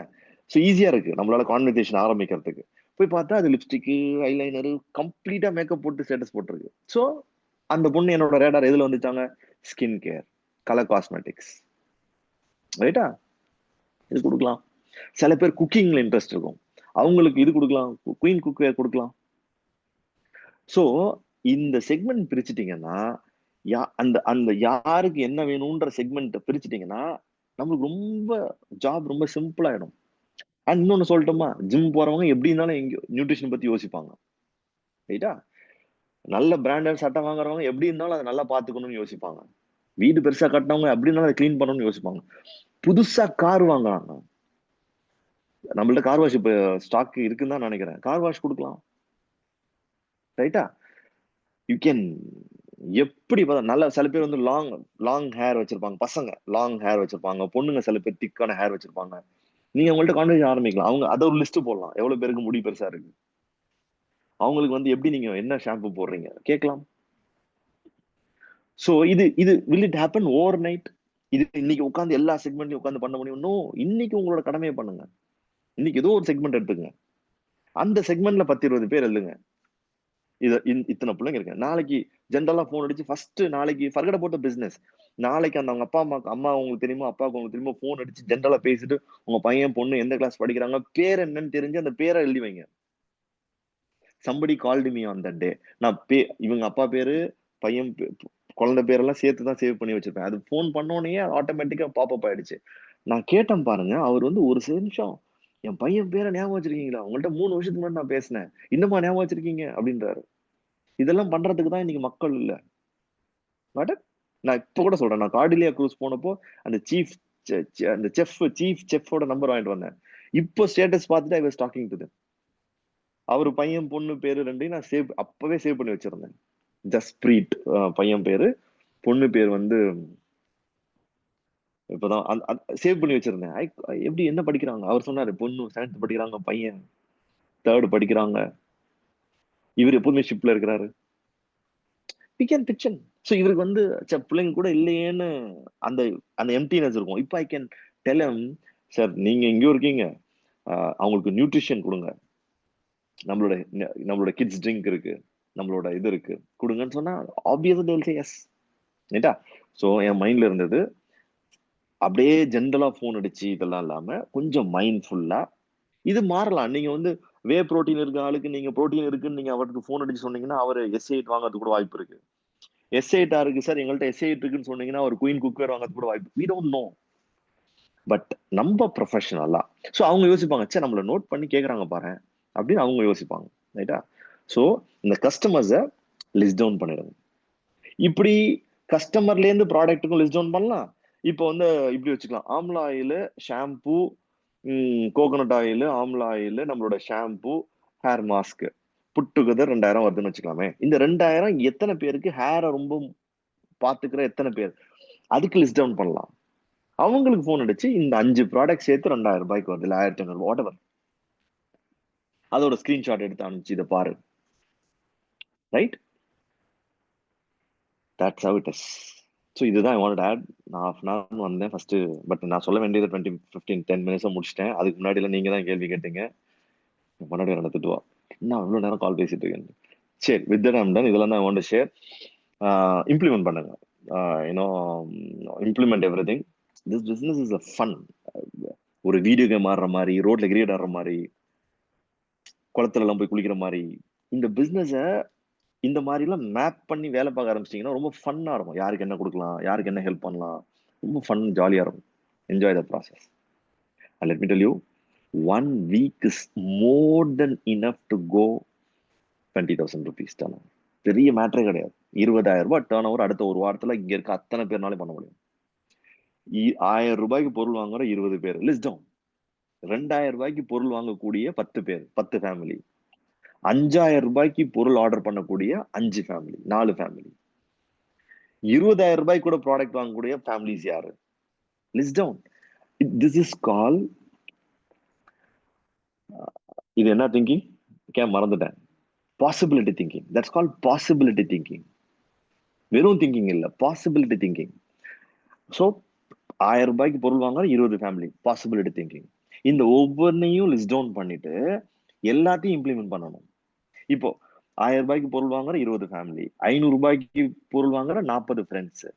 ஸோ ஈஸியா இருக்கு நம்மளால கான்வர்சேஷன் ஆரம்பிக்கிறதுக்கு. போய் பார்த்தா அது லிப்ஸ்டிக்கு, ஐலைனரு, கம்ப்ளீட்டா மேக்கப் போட்டு ஸ்டேட்டஸ் போட்டிருக்கு. ஸோ அந்த பொண்ணு என்னோட ரேடார் எதுல வந்துட்டாங்க, ஸ்கின் கேர், கலர் காஸ்மெட்டிக்ஸ். ரைட்டா? இது கொடுக்கலாம். சில பேர் குக்கிங்ல இன்ட்ரெஸ்ட் இருக்கும், அவங்களுக்கு இது கொடுக்கலாம், குயின் குக்வேர் கொடுக்கலாம். ஸோ இந்த செக்மெண்ட் பிரிச்சுட்டீங்கன்னா, அந்த அந்த யாருக்கு என்ன வேணும்ன்ற செக்மெண்ட் பிரிச்சுட்டீங்கன்னா நம்மளுக்கு ரொம்ப ஜாப் ரொம்ப சிம்பிள் ஆயிடும். அண்ட் இன்னொன்னு சொல்லட்டுமா, ஜிம் போறவங்க எப்படி இருந்தாலும் எங்கேயோ நியூட்ரிஷன் பத்தி யோசிப்பாங்க. ரைட்டா? நல்ல பிராண்டட் சட்டை வாங்குறவங்க எப்படி இருந்தாலும் அதை நல்லா பாத்துக்கணும்னு யோசிப்பாங்க. வீடு பெருசா கட்டினவங்க எப்படி இருந்தாலும் அதை கிளீன் பண்ணணும்னு யோசிப்பாங்க. புதுசா கார் வாங்குறாங்க, நம்மள்ட்ட கார் வாஷ் இப்ப ஸ்டாக் இருக்குன்னு தான் நினைக்கிறேன், கார் வாஷ் கொடுக்கலாம். ரைட்டா? யூ கேன் எப்படி நல்ல சில பேர் வந்து லாங் ஹேர் வச்சிருப்பாங்க, பசங்க லாங் ஹேர் வச்சிருப்பாங்க, பொண்ணுங்க சில பேர் திக்கான ஹேர் வச்சிருப்பாங்க. நீங்க அவங்கள்ட்ட கான்வர்சேஷன் ஆரம்பிக்கலாம். அவங்க அதை ஒரு லிஸ்ட் போடலாம், எவ்வளவு பேருக்கு முடி பெருசா இருக்கு, அவங்களுக்கு வந்து எப்படி நீங்க என்ன ஷாம்பு போடுறீங்க கேட்கலாம். ஸோ இது will it happen overnight? இது இன்னைக்கு உட்காந்து எல்லா செக்மெண்ட்லையும் உட்காந்து பண்ண முடியும்? நோ. இன்னைக்கு உங்களோட கடமையை பண்ணுங்க. இன்னைக்கு ஏதோ ஒரு செக்மெண்ட் எடுத்துங்க, அந்த செக்மெண்ட்ல 10-20 பேர் எழுதுங்க. இத்தனை பிள்ளைங்க இருக்கு, நாளைக்கு ஜென்ரலா போன் அடிச்சு ஃபர்ஸ்ட் நாளைக்கு forget about the business, நாளைக்கு அந்த அவங்க அம்மா உங்களுக்கு தெரியுமா, அப்பாவுக்கு உங்களுக்கு தெரியுமா, போன் அடிச்சு ஜென்ரலா பேசிட்டு உங்க பையன் பொண்ணு எந்த கிளாஸ் படிக்கிறாங்க, பேர் என்னன்னு தெரிஞ்சு அந்த பேரை எழுதி வைங்க. somebody called me on that day, நான் இவங்க அப்பா பேரு பையன் குழந்தை பேரெல்லாம் சேர்த்து தான் சேவ் பண்ணி வச்சிருப்பேன். அது போன் பண்ணோடனே ஆட்டோமேட்டிக்கா பாப்அப் ஆயிடுச்சு. நான் கேட்டேன் பாருங்க, அவர் வந்து ஒரு நிமிஷம் என் பையன் பேரை ஞாபகம் வச்சிருக்கீங்களா, உங்கள்ட்ட 3 வருஷத்துக்கு முன்னாடி நான் பேசினேன், இன்னுமா ஞாபகம் வச்சிருக்கீங்க அப்படின்றாரு. இதெல்லாம் பண்றதுக்கு தான் இன்னைக்கு மக்கள் இல்ல. பட் நான் இப்ப கூட சொல்றேன், நான் கார்டிலியா க்ரூஸ் போனப்போ அந்த சீஃப் செஃப்போட நம்பர் வாங்கிட்டு வந்தேன். இப்போ ஸ்டேட்டஸ் பார்த்துட்டு I was talking to them. அவர் பையன் பொண்ணு பேரு ரெண்டையும் நான் அப்பவே சேவ் பண்ணி வச்சிருந்தேன். ஜஸ்பிரீத் பையன் பேரு, பொண்ணு பேர் வந்து இப்பதான் சேவ் பண்ணி வச்சிருந்தேன். எப்படி என்ன படிக்கிறாங்க, அவர் சொன்னாரு பொண்ணு 7th படிக்கிறாங்க, பையன் 3rd படிக்கிறாங்க, இவர் எப்போதுமே ஷிப்ல இருக்கிறாரு. ஸோ இவருக்கு வந்து பிள்ளைங்க கூட இல்லையேன்னு அந்த அந்த எம்டினஸ் இருக்கும். இப்போ I can tell him, sir நீங்க எங்கேயோ இருக்கீங்க, அவங்களுக்கு நியூட்ரிஷன் கொடுங்க, நம்மளோட கிட்ஸ் ட்ரிங்க் இருக்கு, நம்மளோட இது இருக்கு, கொடுங்கன்னு சொன்னா ஆப்வியஸா தே வில் சே எஸ். ரைட்டா? ஸோ என் மைண்ட்ல இருந்தது அப்படியே ஜென்ரலா போன் அடிச்சு இதெல்லாம் இல்லாம கொஞ்சம் மைண்ட்ஃபுல்லா இது மாறலாம். நீங்க வந்து வே புரோட்டீன் இருக்க ஆளுக்கு நீங்க புரோட்டீன் இருக்குன்னு நீங்க அவருக்கு போன் அடிச்சு சொன்னீங்கன்னா அவர் S8 வாங்குறதுக்கு கூட வாய்ப்பு இருக்கு. S8 இருக்கு சார், எங்கள்கிட்ட S8 இருக்குன்னு சொன்னீங்கன்னா அவர் குயின் குக்வேர் வாங்குறதுக்கு கூட வாய்ப்பு. we don't know. பட் நம்ம ப்ரொஃபஷனலா ஸோ அவங்க யோசிப்பாங்க, சே நம்மள நோட் பண்ணி கேட்கறாங்க பாரு அப்படின்னு அவங்க யோசிப்பாங்க. ரைட்டா? ஸோ இந்த கஸ்டமர்ஸை லிஸ்ட் டவுன் பண்ணிடுங்க. இப்படி கஸ்டமர்ல இருந்து ப்ராடக்ட்டுக்கும் லிஸ்ட் டவுன் பண்ணலாம். இப்போ வந்து இப்படி வச்சுக்கலாம், amla oil, shampoo, coconut oil, amla oil, நம்மளோட shampoo, hair mask put together 2000 வருதுன்னு வச்சுக்கலாமே. இந்த 2000 எத்தனை பேருக்கு ஹேரை ரொம்ப பாத்துக்கிற எத்தனை பேர், அதுக்கு லிஸ்ட் டவுன் பண்ணலாம். அவங்களுக்கு போன் அடிச்சு இந்த 5 ப்ராடக்ட் சேர்த்து 2000 ரூபாய்க்கு வருது, இல்லை 1500 வாட் எவர், அதோட ஸ்கிரீன்ஷாட் எடுத்து அனுப்பிச்சு இதை பாரு. Right? That's how it is. So இதுதான் I wanted to add. நான் 1/2 hour வந்தேன் ஃபர்ஸ்ட், பட் நான் சொல்ல வேண்டியது 10 minutes முடிச்சிட்டேன். அதுக்கு முன்னாடி நீங்க தான் கேள்வி கேட்டீங்க, முன்னாடி நடந்துட்டுவா நான் இவ்வளோ நேரம் கால் பேசிட்டு இருக்கேன். சரி, வித் தட் ஐம் டன். இதெல்லாம் தான் I want to share. Implement பண்ணுங்க, implement everything. This business is a fun. ஒரு வீடியோ கேம் ஆடுற மாதிரி, ரோட்ல கிரிக்கெட் ஆடுற மாதிரி, குளத்துல எல்லாம் போய் குளிக்கிற மாதிரி, இந்த பிசினஸ இந்த மாதிரி எல்லாம் மேப் பண்ணி வேலை பார்க்க ஆரம்பிச்சிட்டீங்கன்னா ரொம்ப ஃபன்னா இருக்கும். யாருக்கு என்ன கொடுக்கலாம், யாருக்கு என்ன ஹெல்ப் பண்ணலாம், ரொம்ப ஃபன், ஜாலியா இருக்கும். Enjoy the process. And let me tell you, 1 week is more than enough to go 20,000 rupees turnover. பெரிய மேட்டரே கிடையாது. 20,000 ரூபாய் டர்ன் ஓவர் அடுத்த ஒரு வாரத்துல இங்க இருக்க அத்தனை பேர்னாலே பண்ண முடியும். 1000 ரூபாய்க்கு பொருள் வாங்குற 20 பேர் லிஸ்ட் டவுன். 2000 ரூபாய்க்கு பொருள் வாங்கக்கூடிய 10 பேர், 10 ஃபேமிலி. 5000 ரூபாய்க்கு பொருள் ஆர்டர் பண்ணக்கூடிய 5 ஃபேமிலி, 4 ஃபேமிலி. 20,000 ரூபாய்க்கு கூட ப்ராடக்ட் வாங்கக்கூடிய ஃபேமிலிஸ் யாரு? List down. This is call, இது என்ன திங்கிங்? மறந்துட்டேன். Possibility thinking. That's call possibility thinking. வெறும் திங்கிங் இல்ல, பாசிபிலிட்டி திங்கிங். ஸோ 1000 ரூபாய்க்கு பொருள் வாங்குற 20 ஃபேமிலி, பாசிபிலிட்டி திங்கிங். இந்த ஒவ்வொன்றையும் லிஸ்ட் டவுன் பண்ணிட்டு எல்லாத்தையும் இம்ப்ளிமெண்ட் பண்ணணும். இப்போ 1000 ரூபாய்க்கு பொருள் வாங்குற 20 ஃபேமிலி, 500 ரூபாய்க்கு பொருள் வாங்குற 40 ஃப்ரெண்ட்ஸ்.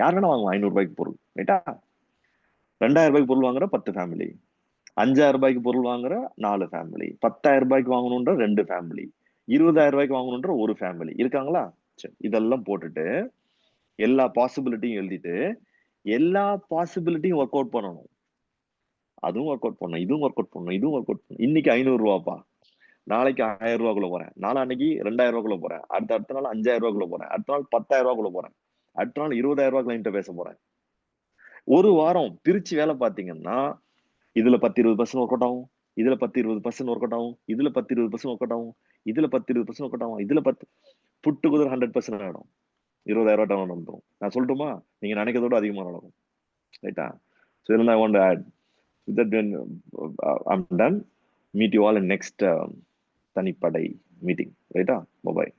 யார் வேணா வாங்குவோம் 500 ரூபாய்க்கு பொருள், ரைட்டா? 2000 ரூபாய்க்கு பொருள் வாங்குற 10 ஃபேமிலி, 5000 ரூபாய்க்கு பொருள் வாங்குற 4 ஃபேமிலி, 10,000 ரூபாய்க்கு வாங்கணுன்ற 2 ஃபேமிலி, 20,000 ரூபாய்க்கு வாங்கணுன்ற ஒரு ஃபேமிலி இருக்காங்களா? சரி, இதெல்லாம் போட்டுட்டு எல்லா பாசிபிலிட்டியும் எழுதிட்டு எல்லா பாசிபிலிட்டியும் ஒர்க் அவுட் பண்ணணும். அதுவும் ஒர்க் அவுட் பண்ணணும், இதுவும் ஒர்க் அவுட் பண்ணணும், இதுவும் ஒர்க் அவுட் பண்ணணும். இன்னைக்கு 500 ரூபாப்பா, நாளைக்கு 1000 ரூபாய்க்குள்ள போறேன், நாளான்னைக்கு 2000 ரூபாய்க்குள்ள போறேன், அடுத்த நாள் 5000 ரூபாய்க்குள்ள போறேன், அடுத்த நாள் 10,000 ரூபாய்க்குள்ள போறேன், அடுத்த நாள் 20,000 ரூபாய் கிளைண்ட்ட பேச போறேன். ஒரு வாரம் பிரிச்சு வேலை பார்த்தீங்கன்னா இதுல 10-20% ஒர்க் அவுட் ஆகும், இதுல 10-20% ஒர்க் அவுட் ஆகும், இதுல 10-20% ஒர்க் அவுட் ஆகும், இதுல 10-20% ஒர்க் அவுட் ஆகும், இதுல 10 புட்டு குதிரை 100% ஆயிடும். 20,000 ரூபாய் டவுன் வந்துடும். நான் சொல்லட்டுமா? நீங்க நினைக்கிறதோட அதிகமா நடக்கும், ரைட்டா? So then I want to add that when I'm done, meet you all in next தனிப்படை meeting, ரைட்டா? Bye bye.